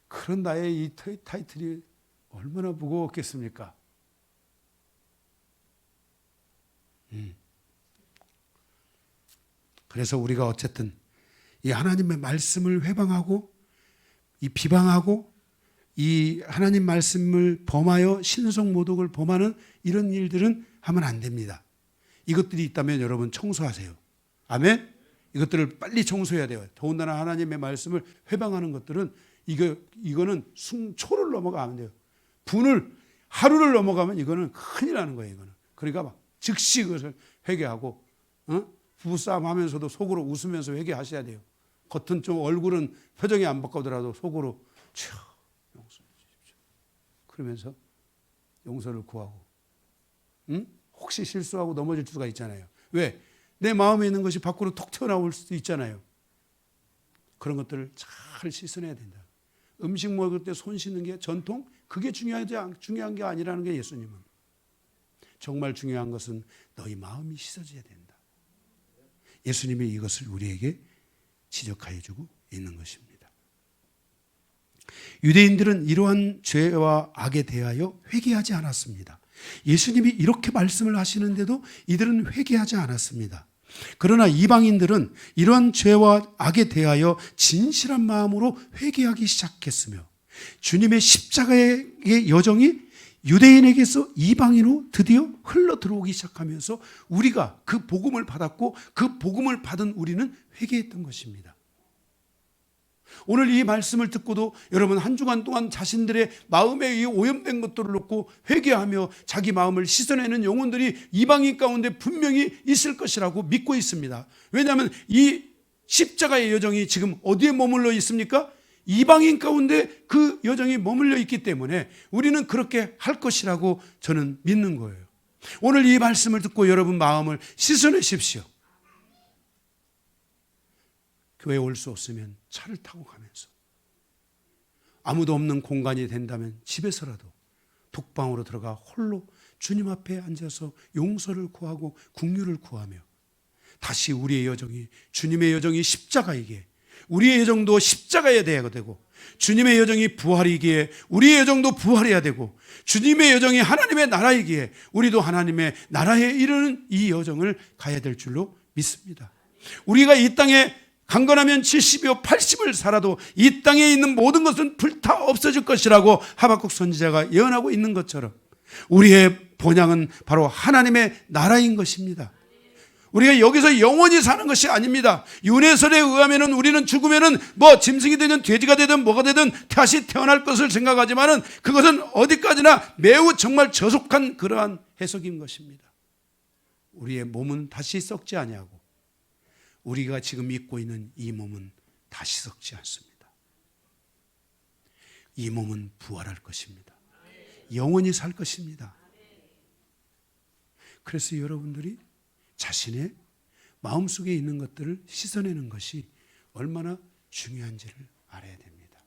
S1: 그런 나의 이 타이틀이 얼마나 무거웠겠습니까? 그래서 우리가 어쨌든 이 하나님의 말씀을 회방하고, 이 비방하고, 이 하나님 말씀을 범하여 신성 모독을 범하는 이런 일들은 하면 안 됩니다. 이것들이 있다면 여러분 청소하세요. 아멘? 이것들을 빨리 청소해야 돼요. 더군다나 하나님의 말씀을 회방하는 것들은 이거는 초를 넘어가면 안 돼요. 하루를 넘어가면 이거는 큰일 나는 거예요. 이거는. 그러니까 막 즉시 그것을 회개하고, 부부싸움 하면서도 속으로 웃으면서 회개하셔야 돼요. 겉은 좀 얼굴은 표정이 안 바뀌더라도 속으로 용서해 주십시오. 그러면서 용서를 구하고. 혹시 실수하고 넘어질 수가 있잖아요. 왜? 내 마음에 있는 것이 밖으로 톡 튀어나올 수도 있잖아요. 그런 것들을 잘 씻어내야 된다. 음식 먹을 때 손 씻는 게 전통? 그게 중요한 게 아니라는 게 예수님은. 정말 중요한 것은 너희 마음이 씻어져야 된다. 예수님이 이것을 우리에게 지적하여 주고 있는 것입니다. 유대인들은 이러한 죄와 악에 대하여 회개하지 않았습니다. 예수님이 이렇게 말씀을 하시는데도 이들은 회개하지 않았습니다. 그러나 이방인들은 이러한 죄와 악에 대하여 진실한 마음으로 회개하기 시작했으며, 주님의 십자가의 여정이 유대인에게서 이방인으로 드디어 흘러 들어오기 시작하면서 우리가 그 복음을 받았고, 그 복음을 받은 우리는 회개했던 것입니다. 오늘 이 말씀을 듣고도 여러분 한 주간 동안 자신들의 마음에 이 오염된 것들을 놓고 회개하며 자기 마음을 씻어내는 영혼들이 이방인 가운데 분명히 있을 것이라고 믿고 있습니다. 왜냐하면 이 십자가의 여정이 지금 어디에 머물러 있습니까? 이방인 가운데 그 여정이 머물러 있기 때문에 우리는 그렇게 할 것이라고 저는 믿는 거예요. 오늘 이 말씀을 듣고 여러분 마음을 씻어내십시오. 교회에 올 수 없으면 차를 타고 가면서, 아무도 없는 공간이 된다면 집에서라도 독방으로 들어가 홀로 주님 앞에 앉아서 용서를 구하고 긍휼을 구하며 다시 우리의 여정이, 주님의 여정이 십자가이게, 우리의 여정도 십자가에 대해야 되고, 주님의 여정이 부활이기에 우리의 여정도 부활해야 되고, 주님의 여정이 하나님의 나라이기에 우리도 하나님의 나라에 이르는 이 여정을 가야 될 줄로 믿습니다. 우리가 이 땅에 강건하면 70이요 80을 살아도 이 땅에 있는 모든 것은 불타 없어질 것이라고 하박국 선지자가 예언하고 있는 것처럼 우리의 본향은 바로 하나님의 나라인 것입니다. 우리가 여기서 영원히 사는 것이 아닙니다. 윤회설에 의하면 우리는 죽으면 뭐 짐승이 되든 돼지가 되든 뭐가 되든 다시 태어날 것을 생각하지만 그것은 어디까지나 매우 정말 저속한 그러한 해석인 것입니다. 우리의 몸은 다시 썩지 아니하고 우리가 지금 입고 있는 이 몸은 다시 썩지 않습니다. 이 몸은 부활할 것입니다. 영원히 살 것입니다. 그래서 여러분들이 자신의 마음속에 있는 것들을 씻어내는 것이 얼마나 중요한지를 알아야 됩니다.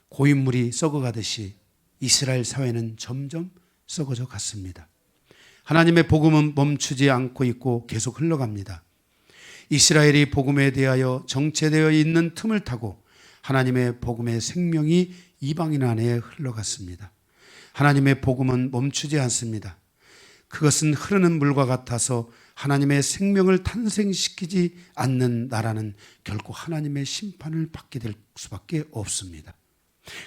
S1: 고인물이 썩어가듯이 이스라엘 사회는 점점 썩어져 갔습니다. 하나님의 복음은 멈추지 않고 있고 계속 흘러갑니다. 이스라엘이 복음에 대하여 정체되어 있는 틈을 타고 하나님의 복음의 생명이 이방인 안에 흘러갔습니다. 하나님의 복음은 멈추지 않습니다. 그것은 흐르는 물과 같아서 하나님의 생명을 탄생시키지 않는 나라는 결코 하나님의 심판을 받게 될 수밖에 없습니다.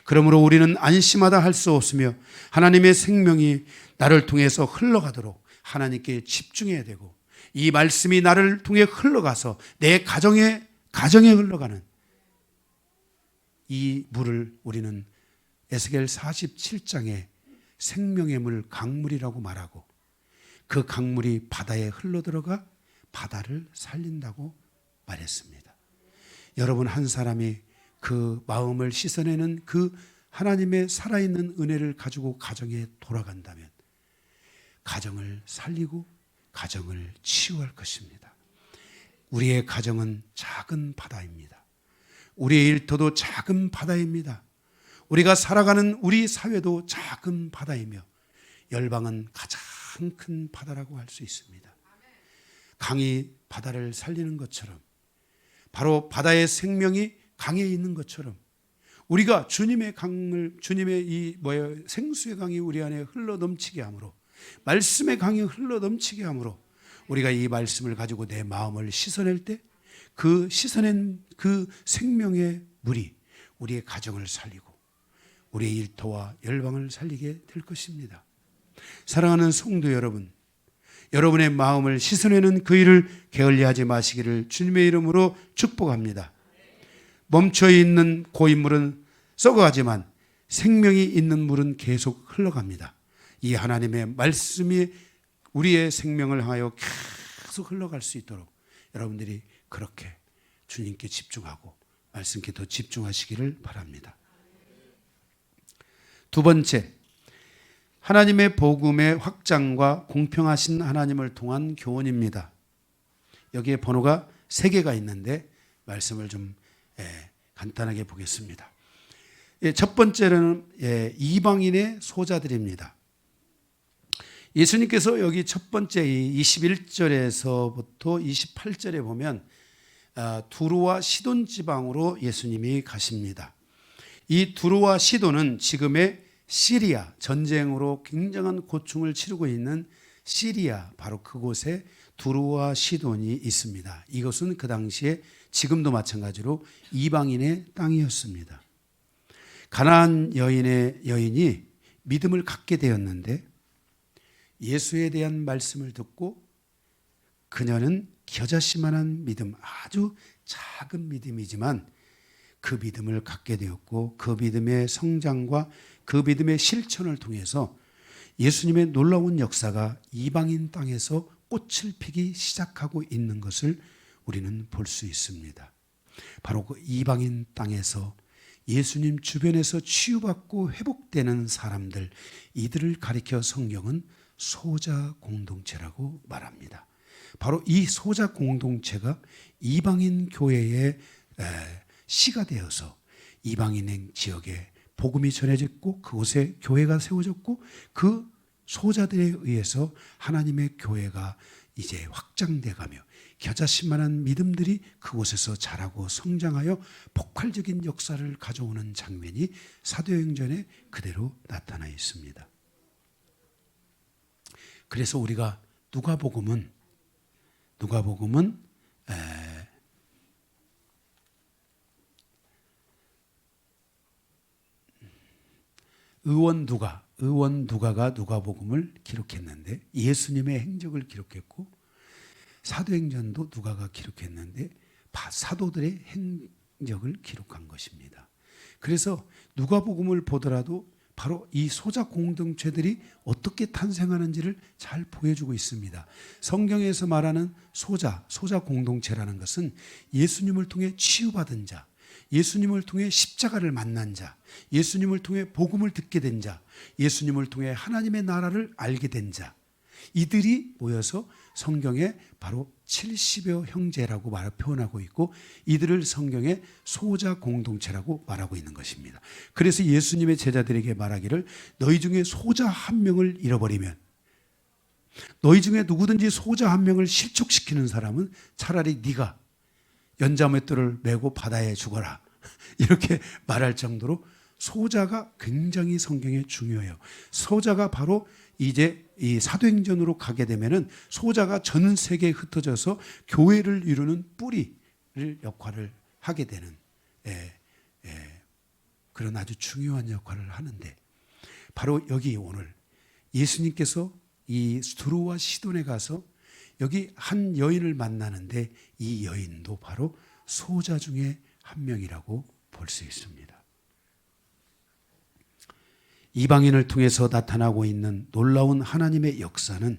S1: 그러므로 우리는 안심하다 할 수 없으며 하나님의 생명이 나를 통해서 흘러가도록 하나님께 집중해야 되고, 이 말씀이 나를 통해 흘러가서 내 가정에 흘러가는 이 물을 우리는 에스겔 47장에 생명의 물 강물이라고 말하고, 그 강물이 바다에 흘러들어가 바다를 살린다고 말했습니다. 여러분 한 사람이 그 마음을 씻어내는 그 하나님의 살아있는 은혜를 가지고 가정에 돌아간다면 가정을 살리고 가정을 치유할 것입니다. 우리의 가정은 작은 바다입니다. 우리의 일터도 작은 바다입니다. 우리가 살아가는 우리 사회도 작은 바다이며 열방은 가장 큰 바다라고 할 수 있습니다. 강이 바다를 살리는 것처럼, 바로 바다의 생명이 강에 있는 것처럼 우리가 주님의 생수의 강이 우리 안에 흘러 넘치게 함으로, 말씀의 강이 흘러 넘치게 함으로 우리가 이 말씀을 가지고 내 마음을 씻어낼 때 그 씻어낸 그 생명의 물이 우리의 가정을 살리고 우리의 일터와 열방을 살리게 될 것입니다. 사랑하는 성도 여러분, 여러분의 마음을 씻어내는 그 일을 게을리하지 마시기를 주님의 이름으로 축복합니다. 멈춰있는 고인물은 썩어가지만 생명이 있는 물은 계속 흘러갑니다. 이 하나님의 말씀이 우리의 생명을 향하여 계속 흘러갈 수 있도록 여러분들이 그렇게 주님께 집중하고 말씀께 더 집중하시기를 바랍니다. 두 번째, 하나님의 복음의 확장과 공평하신 하나님을 통한 교훈입니다. 여기에 번호가 3개가 있는데 말씀을 좀 간단하게 보겠습니다. 첫 번째는 이방인의 소자들입니다. 예수님께서 여기 첫 번째 21절에서부터 28절에 보면 두로와 시돈 지방으로 예수님이 가십니다. 이 두로와 시돈은 지금의 시리아, 전쟁으로 굉장한 고충을 치르고 있는 시리아, 바로 그곳에 두로와 시돈이 있습니다. 이것은 그 당시에 지금도 마찬가지로 이방인의 땅이었습니다. 가나안 여인이 믿음을 갖게 되었는데 예수에 대한 말씀을 듣고 그녀는 겨자씨만한 믿음, 아주 작은 믿음이지만 그 믿음을 갖게 되었고, 그 믿음의 성장과 그 믿음의 실천을 통해서 예수님의 놀라운 역사가 이방인 땅에서 꽃을 피기 시작하고 있는 것을 우리는 볼 수 있습니다. 바로 그 이방인 땅에서 예수님 주변에서 치유받고 회복되는 사람들, 이들을 가리켜 성경은 소자 공동체라고 말합니다. 바로 이 소자 공동체가 이방인 교회의 씨가 되어서 이방인 지역에 복음이 전해졌고 그곳에 교회가 세워졌고 그 소자들에 의해서 하나님의 교회가 이제 확장돼 가며 겨자씨만한 믿음들이 그곳에서 자라고 성장하여 폭발적인 역사를 가져오는 장면이 사도행전에 그대로 나타나 있습니다. 그래서 우리가 누가복음은 의원 누가가 누가복음을 기록했는데 예수님의 행적을 기록했고 사도행전도 누가가 기록했는데 사도들의 행적을 기록한 것입니다. 그래서 누가복음을 보더라도 바로 이 소자 공동체들이 어떻게 탄생하는지를 잘 보여주고 있습니다. 성경에서 말하는 소자 공동체라는 것은 예수님을 통해 치유받은 자, 예수님을 통해 십자가를 만난 자, 예수님을 통해 복음을 듣게 된 자, 예수님을 통해 하나님의 나라를 알게 된 자, 이들이 모여서 성경에 바로 70여 형제라고 표현하고 있고 이들을 성경에 소자 공동체라고 말하고 있는 것입니다. 그래서 예수님의 제자들에게 말하기를 너희 중에 소자 한 명을 잃어버리면 너희 중에 누구든지 소자 한 명을 실족시키는 사람은 차라리 네가 연자맷돌을 메고 바다에 죽어라 이렇게 말할 정도로 소자가 굉장히 성경에 중요해요. 소자가 바로 이제 이 사도행전으로 가게 되면은 소자가 전 세계에 흩어져서 교회를 이루는 뿌리를 역할을 하게 되는 그런 아주 중요한 역할을 하는데 바로 여기 오늘 예수님께서 이 두로와 시돈에 가서 여기 한 여인을 만나는데 이 여인도 바로 소자 중에 한 명이라고 볼 수 있습니다. 이방인을 통해서 나타나고 있는 놀라운 하나님의 역사는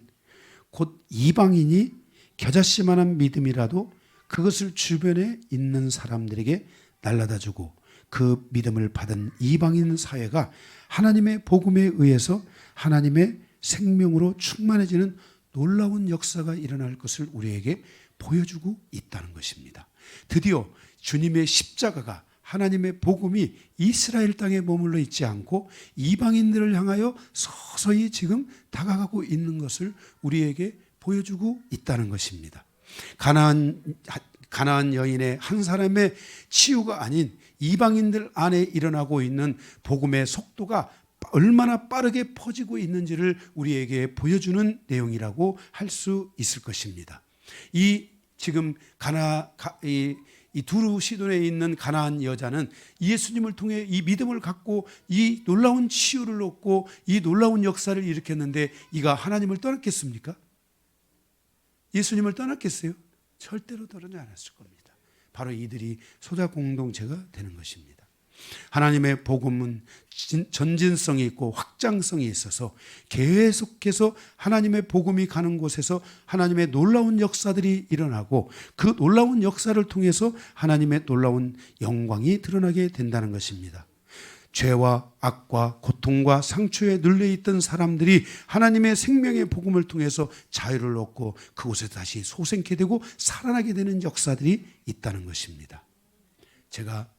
S1: 곧 이방인이 겨자씨만한 믿음이라도 그것을 주변에 있는 사람들에게 날라다주고 그 믿음을 받은 이방인 사회가 하나님의 복음에 의해서 하나님의 생명으로 충만해지는 놀라운 역사가 일어날 것을 우리에게 보여주고 있다는 것입니다. 드디어 주님의 십자가가 하나님의 복음이 이스라엘 땅에 머물러 있지 않고 이방인들을 향하여 서서히 지금 다가가고 있는 것을 우리에게 보여주고 있다는 것입니다. 가나안 여인의 한 사람의 치유가 아닌 이방인들 안에 일어나고 있는 복음의 속도가 얼마나 빠르게 퍼지고 있는지를 우리에게 보여주는 내용이라고 할 수 있을 것입니다. 이 지금 이 두루 시돈에 있는 가나안 여자는 예수님을 통해 이 믿음을 갖고 이 놀라운 치유를 얻고 이 놀라운 역사를 일으켰는데 이가 하나님을 떠났겠습니까? 예수님을 떠났겠어요? 절대로 떠나지 않았을 겁니다. 바로 이들이 소자 공동체가 되는 것입니다. 하나님의 복음은 전진성이 있고 확장성이 있어서 계속해서 하나님의 복음이 가는 곳에서 하나님의 놀라운 역사들이 일어나고 그 놀라운 역사를 통해서 하나님의 놀라운 영광이 드러나게 된다는 것입니다. 죄와 악과 고통과 상처에 눌려있던 사람들이 하나님의 생명의 복음을 통해서 자유를 얻고 그곳에 다시 소생케 되고 살아나게 되는 역사들이 있다는 것입니다. 제가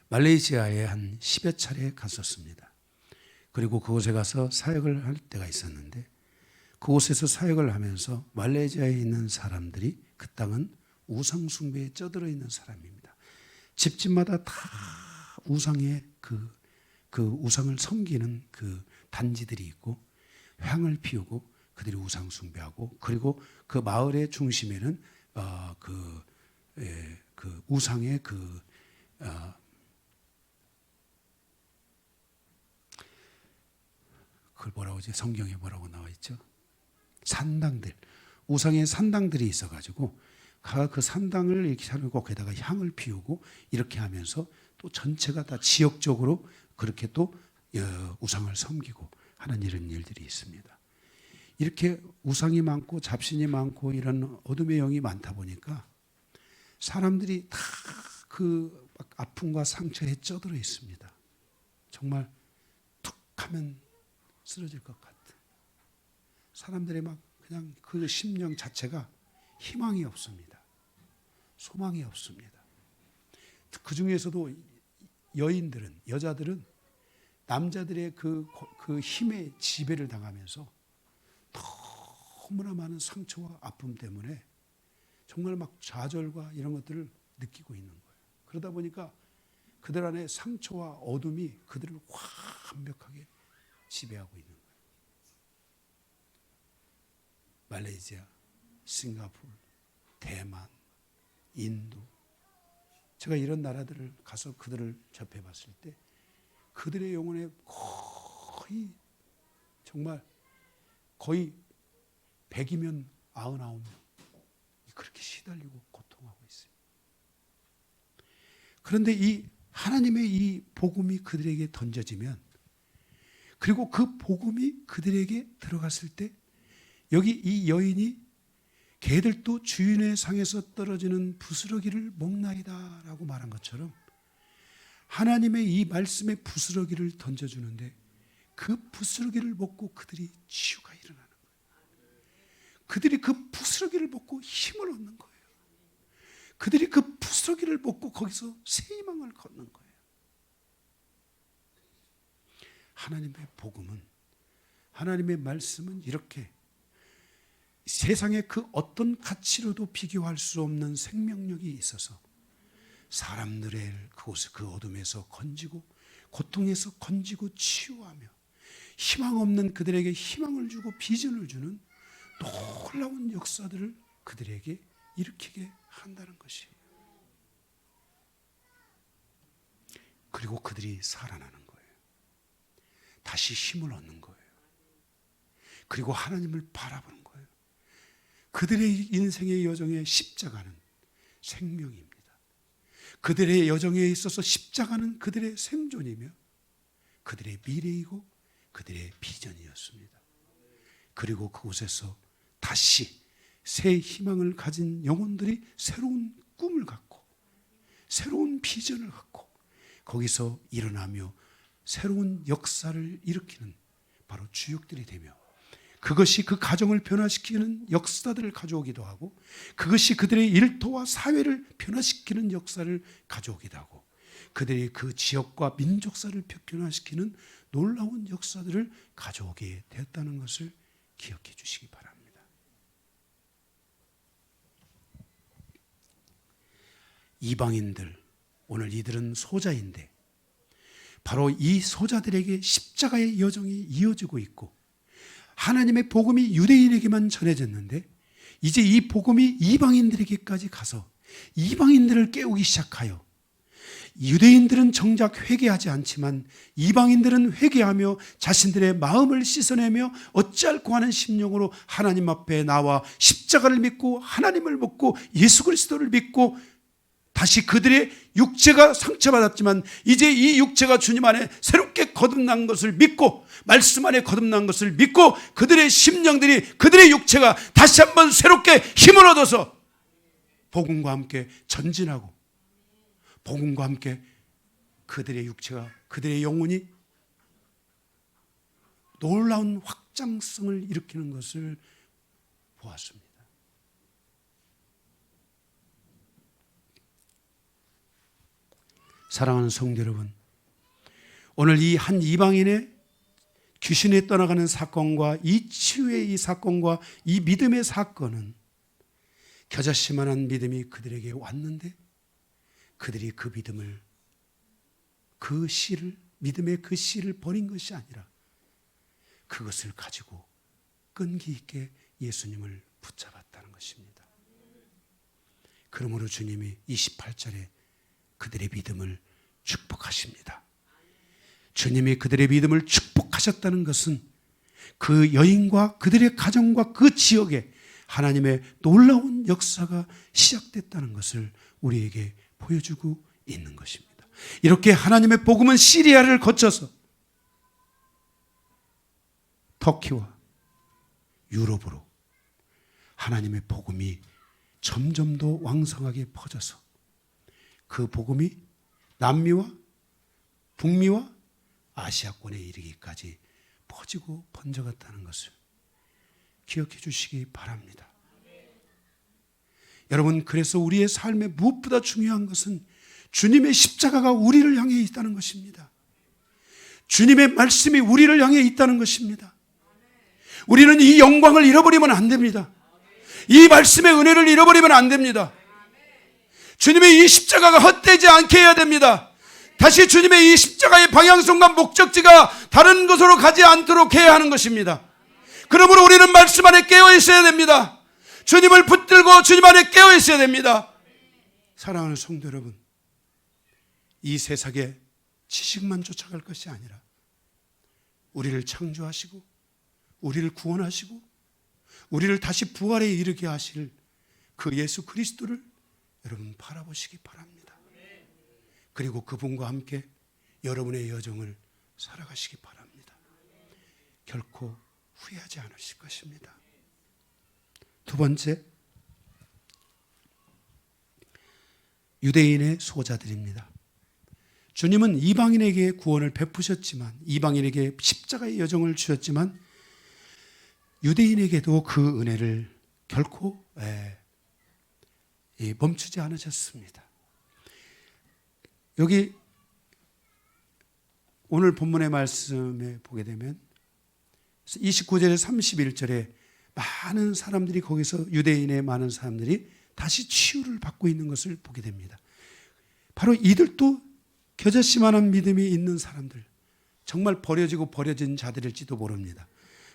S1: 말레이시아에 한 10여 차례 갔었습니다. 그리고 그곳에 가서 사역을 할 때가 있었는데 그곳에서 사역을 하면서 말레이시아에 있는 사람들이 그 땅은 우상 숭배에 쩌들어 있는 사람입니다. 집집마다 다 우상의 그 우상을 섬기는 그 단지들이 있고 향을 피우고 그들이 우상 숭배하고 그리고 그 마을의 중심에는 그 우상의 그걸 뭐라고 하지? 성경에 뭐라고 나와 있죠? 산당들, 우상의 산당들이 있어가지고 그 산당을 이렇게 차리고 거기다가 향을 피우고 이렇게 하면서 또 전체가 다 지역적으로 그렇게 또 우상을 섬기고 하는 이런 일들이 있습니다. 이렇게 우상이 많고 잡신이 많고 이런 어둠의 영이 많다 보니까 사람들이 다 그 아픔과 상처에 쩌들어 있습니다. 정말 툭 하면 쓰러질 것 같아. 사람들의 막 그냥 그 심령 자체가 희망이 없습니다. 소망이 없습니다. 그 중에서도 여자들은 남자들의 그 힘에 지배를 당하면서 너무나 많은 상처와 아픔 때문에 정말 막 좌절과 이런 것들을 느끼고 있는 거예요. 그러다 보니까 그들 안에 상처와 어둠이 그들을 완벽하게 지배하고 있는 거예요. 말레이시아, 싱가포르, 대만, 인도, 제가 이런 나라들을 가서 그들을 접해봤을 때 그들의 영혼에 거의 정말 거의 100이면 99명 그렇게 시달리고 고통하고 있어요. 그런데 이 하나님의 이 복음이 그들에게 던져지면, 그리고 그 복음이 그들에게 들어갔을 때, 여기 이 여인이 개들도 주인의 상에서 떨어지는 부스러기를 먹나이다 라고 말한 것처럼 하나님의 이 말씀의 부스러기를 던져주는데 그 부스러기를 먹고 그들이 치유가 일어나는 거예요. 그들이 그 부스러기를 먹고 힘을 얻는 거예요. 그들이 그 부스러기를 먹고 거기서 새 희망을 걷는 거예요. 하나님의 복음은, 하나님의 말씀은 이렇게 세상의 그 어떤 가치로도 비교할 수 없는 생명력이 있어서 사람들의 그곳을 그 어둠에서 건지고 고통에서 건지고 치유하며 희망 없는 그들에게 희망을 주고 비전을 주는 놀라운 역사들을 그들에게 일으키게 한다는 것이에요. 그리고 그들이 살아나는 거예요. 다시 힘을 얻는 거예요. 그리고 하나님을 바라보는 거예요. 그들의 인생의 여정에 십자가는 생명입니다. 그들의 여정에 있어서 십자가는 그들의 생존이며 그들의 미래이고 그들의 비전이었습니다. 그리고 그곳에서 다시 새 희망을 가진 영혼들이 새로운 꿈을 갖고 새로운 비전을 갖고 거기서 일어나며 새로운 역사를 일으키는 바로 주역들이 되며, 그것이 그 가정을 변화시키는 역사들을 가져오기도 하고, 그것이 그들의 일터와 사회를 변화시키는 역사를 가져오기도 하고, 그들이 그 지역과 민족사를 변화시키는 놀라운 역사들을 가져오게 되었다는 것을 기억해 주시기 바랍니다. 이방인들, 오늘 이들은 소자인데 바로 이 소자들에게 십자가의 여정이 이어지고 있고, 하나님의 복음이 유대인에게만 전해졌는데 이제 이 복음이 이방인들에게까지 가서 이방인들을 깨우기 시작하여, 유대인들은 정작 회개하지 않지만 이방인들은 회개하며 자신들의 마음을 씻어내며 어찌할꼬 하는 심령으로 하나님 앞에 나와 십자가를 믿고 하나님을 믿고 예수 그리스도를 믿고, 다시 그들의 육체가 상처받았지만 이제 이 육체가 주님 안에 새롭게 거듭난 것을 믿고 말씀 안에 거듭난 것을 믿고 그들의 심령들이, 그들의 육체가 다시 한번 새롭게 힘을 얻어서 복음과 함께 전진하고, 복음과 함께 그들의 육체가, 그들의 영혼이 놀라운 확장성을 일으키는 것을 보았습니다. 사랑하는 성도 여러분, 오늘 이 한 이방인의 귀신에 떠나가는 사건과 이 치유의 이 사건과 이 믿음의 사건은 겨자씨만한 믿음이 그들에게 왔는데 그들이 그 믿음을, 그 씨를, 믿음의 그 씨를 버린 것이 아니라 그것을 가지고 끈기 있게 예수님을 붙잡았다는 것입니다. 그러므로 주님이 28절에 그들의 믿음을 축복하십니다. 주님이 그들의 믿음을 축복하셨다는 것은 그 여인과 그들의 가정과 그 지역에 하나님의 놀라운 역사가 시작됐다는 것을 우리에게 보여주고 있는 것입니다. 이렇게 하나님의 복음은 시리아를 거쳐서 터키와 유럽으로 하나님의 복음이 점점 더 왕성하게 퍼져서 그 복음이 남미와 북미와 아시아권에 이르기까지 퍼지고 번져갔다는 것을 기억해 주시기 바랍니다. 여러분, 그래서 우리의 삶에 무엇보다 중요한 것은 주님의 십자가가 우리를 향해 있다는 것입니다. 주님의 말씀이 우리를 향해 있다는 것입니다. 우리는 이 영광을 잃어버리면 안 됩니다. 이 말씀의 은혜를 잃어버리면 안 됩니다. 주님의 이 십자가가 헛되지 않게 해야 됩니다. 다시 주님의 이 십자가의 방향성과 목적지가 다른 곳으로 가지 않도록 해야 하는 것입니다. 그러므로 우리는 말씀 안에 깨어 있어야 됩니다. 주님을 붙들고 주님 안에 깨어 있어야 됩니다. 사랑하는 성도 여러분, 이 세상에 지식만 쫓아갈 것이 아니라 우리를 창조하시고 우리를 구원하시고 우리를 다시 부활에 이르게 하실 그 예수 그리스도를 여러분 바라보시기 바랍니다. 그리고 그분과 함께 여러분의 여정을 살아가시기 바랍니다. 결코 후회하지 않으실 것입니다. 두 번째, 유대인의 소자들입니다. 주님은 이방인에게 구원을 베푸셨지만, 이방인에게 십자가의 여정을 주셨지만 유대인에게도 그 은혜를 결코 멈추지 않으셨습니다. 여기 오늘 본문의 말씀에 보게 되면 29절에 31절에 많은 사람들이, 거기서 유대인의 많은 사람들이 다시 치유를 받고 있는 것을 보게 됩니다. 바로 이들도 겨자씨만한 믿음이 있는 사람들, 정말 버려진 자들일지도 모릅니다.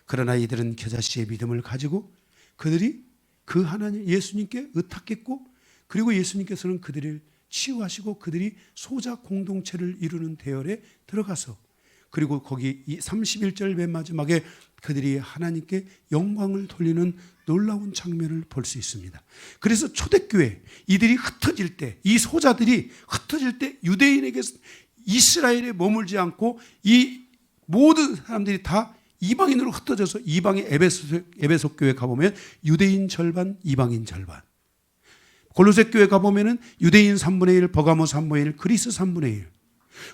S1: 그러나 이들은 겨자씨의 믿음을 가지고 그들이 그 하나님 예수님께 의탁했고, 그리고 예수님께서는 그들을 치유하시고 그들이 소자 공동체를 이루는 대열에 들어가서, 그리고 거기 31절 맨 마지막에 그들이 하나님께 영광을 돌리는 놀라운 장면을 볼 수 있습니다. 그래서 초대교회, 이들이 흩어질 때, 이 소자들이 흩어질 때 유대인에게, 이스라엘에 머물지 않고 이 모든 사람들이 다 이방인으로 흩어져서, 이방의 에베소 교회 가보면 유대인 절반, 이방인 절반. 골로새 교회 가보면 유대인 3분의 1, 버가모 3분의 1, 그리스 3분의 1.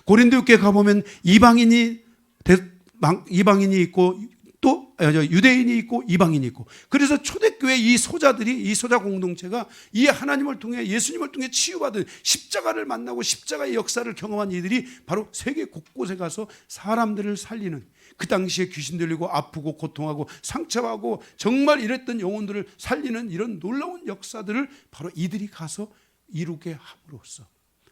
S1: 고린도 교회 가보면 이방인이 있고 또 유대인이 있고 이방인이 있고. 그래서 초대교회 이 소자들이, 이 소자 공동체가 이 하나님을 통해, 예수님을 통해 치유받은, 십자가를 만나고 십자가의 역사를 경험한 이들이 바로 세계 곳곳에 가서 사람들을 살리는, 그 당시에 귀신 들리고 아프고 고통하고 상처하고 정말 이랬던 영혼들을 살리는 이런 놀라운 역사들을 바로 이들이 가서 이루게 함으로써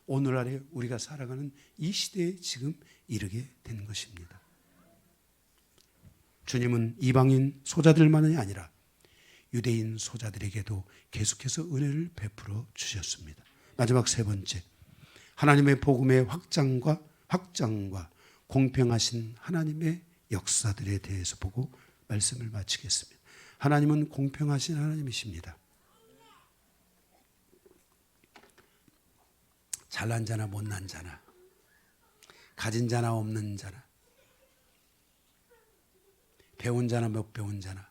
S1: 오늘날에 우리가 살아가는 이 시대에 지금 이르게 되는 것입니다. 주님은 이방인 소자들만이 아니라 유대인 소자들에게도 계속해서 은혜를 베풀어 주셨습니다. 마지막 세 번째, 하나님의 복음의 확장과 공평하신 하나님의 역사들에 대해서 보고 말씀을 마치겠습니다. 하나님은 공평하신 하나님이십니다. 잘난 자나 못난 자나, 가진 자나 없는 자나, 배운 자나 못 배운 자나,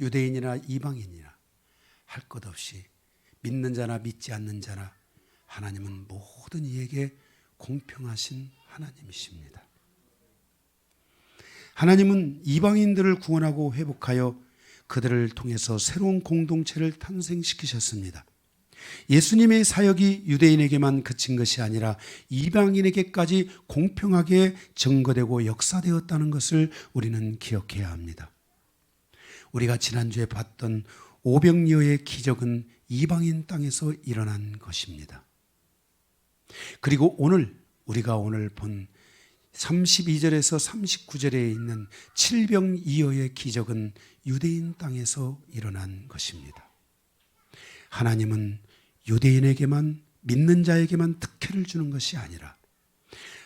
S1: 유대인이나 이방인이나 할 것 없이 믿는 자나 믿지 않는 자나, 하나님은 모든 이에게 공평하신 하나님이십니다. 하나님은 이방인들을 구원하고 회복하여 그들을 통해서 새로운 공동체를 탄생시키셨습니다. 예수님의 사역이 유대인에게만 그친 것이 아니라 이방인에게까지 공평하게 증거되고 역사되었다는 것을 우리는 기억해야 합니다. 우리가 지난주에 봤던 오병이어의 기적은 이방인 땅에서 일어난 것입니다. 그리고 우리가 오늘 본 32절에서 39절에 있는 칠병이어의 기적은 유대인 땅에서 일어난 것입니다. 하나님은 유대인에게만, 믿는 자에게만 특혜를 주는 것이 아니라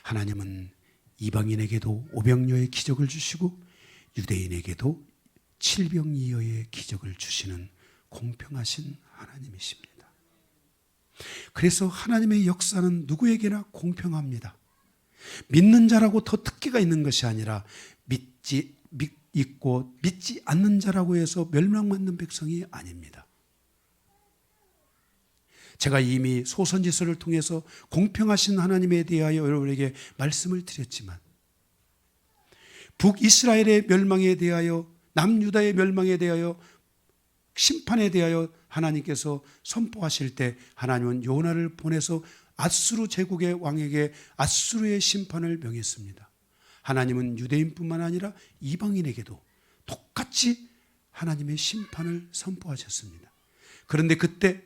S1: 하나님은 이방인에게도 오병이어의 기적을 주시고 유대인에게도 칠병이어의 기적을 주시는 공평하신 하나님이십니다. 그래서 하나님의 역사는 누구에게나 공평합니다. 믿는 자라고 더 특혜가 있는 것이 아니라 믿지 않는 자라고 해서 멸망받는 백성이 아닙니다. 제가 이미 소선지서를 통해서 공평하신 하나님에 대하여 여러분에게 말씀을 드렸지만, 북이스라엘의 멸망에 대하여, 남유다의 멸망에 대하여, 심판에 대하여 하나님께서 선포하실 때 하나님은 요나를 보내서 아수르 제국의 왕에게 아수르의 심판을 명했습니다. 하나님은 유대인뿐만 아니라 이방인에게도 똑같이 하나님의 심판을 선포하셨습니다. 그런데 그때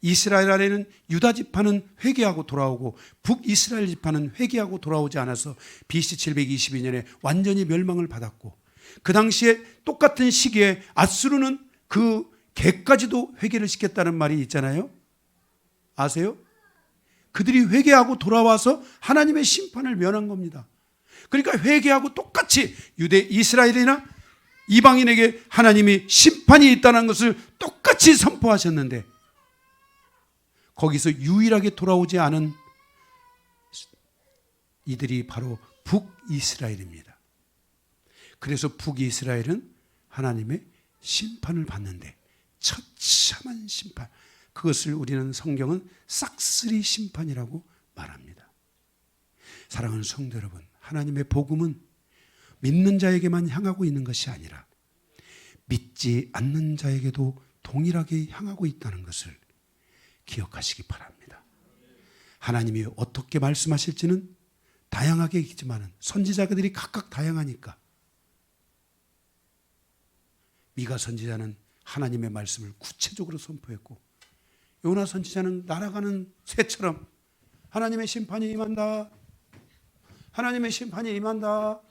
S1: 이스라엘 안에는 유다 지파는 회개하고 돌아오고 북이스라엘 지파는 회개하고 돌아오지 않아서 BC 722년에 완전히 멸망을 받았고, 그 당시에 똑같은 시기에 아수르는 그 개까지도 회개를 시켰다는 말이 있잖아요. 아세요? 그들이 회개하고 돌아와서 하나님의 심판을 면한 겁니다. 그러니까 회개하고 똑같이 이스라엘이나 이방인에게 하나님이 심판이 있다는 것을 똑같이 선포하셨는데, 거기서 유일하게 돌아오지 않은 이들이 바로 북이스라엘입니다. 그래서 북이스라엘은 하나님의 심판을 받는데, 처참한 심판, 그것을 우리는 성경은 싹쓸이 심판이라고 말합니다. 사랑하는 성도 여러분, 하나님의 복음은 믿는 자에게만 향하고 있는 것이 아니라 믿지 않는 자에게도 동일하게 향하고 있다는 것을 기억하시기 바랍니다. 하나님이 어떻게 말씀하실지는 다양하게 있지만 선지자들이 각각 다양하니까, 미가 선지자는 하나님의 말씀을 구체적으로 선포했고, 요나 선지자는 날아가는 새처럼 하나님의 심판이 임한다, 하나님의 심판이 임한다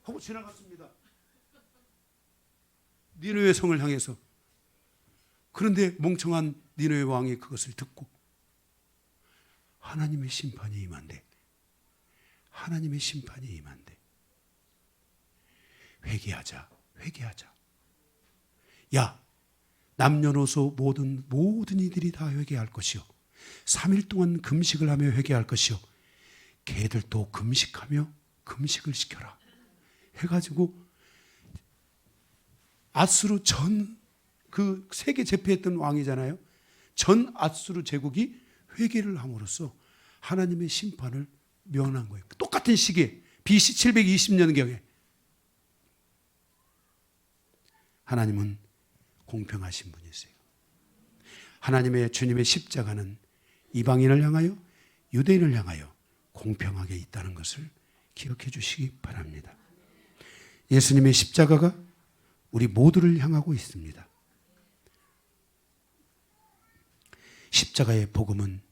S1: 하고 지나갔습니다. 니느웨 성을 향해서. 그런데 멍청한 니느웨 왕이 그것을 듣고 하나님의 심판이 임한대, 하나님의 심판이 임한대. 회개하자, 회개하자. 야, 남녀노소 모든 이들이 다 회개할 것이요, 3일 동안 금식을 하며 회개할 것이요, 개들도 금식하며 금식을 시켜라 해가지고 아수르 전 그 세계 제패했던 왕이잖아요. 전 아수르 제국이 회개를 함으로써 하나님의 심판을 면한 거예요. 똑같은 시기에 BC 720년경에 하나님은 공평하신 분이세요. 하나님의 주님의 십자가는 이방인을 향하여 유대인을 향하여 공평하게 있다는 것을 기억해 주시기 바랍니다. 예수님의 십자가가 우리 모두를 향하고 있습니다. 십자가의 복음은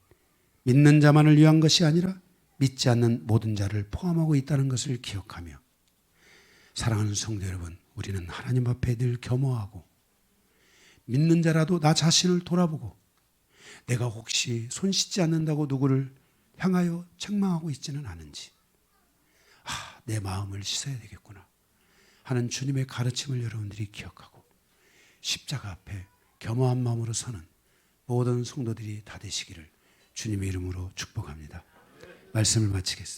S1: 믿는 자만을 위한 것이 아니라 믿지 않는 모든 자를 포함하고 있다는 것을 기억하며, 사랑하는 성도 여러분, 우리는 하나님 앞에 늘 겸허하고 믿는 자라도 나 자신을 돌아보고 내가 혹시 손 씻지 않는다고 누구를 향하여 책망하고 있지는 않은지, 내 마음을 씻어야 되겠구나 하는 주님의 가르침을 여러분들이 기억하고 십자가 앞에 겸허한 마음으로 서는 모든 성도들이 다 되시기를 주님의 이름으로 축복합니다. 말씀을 마치겠습니다.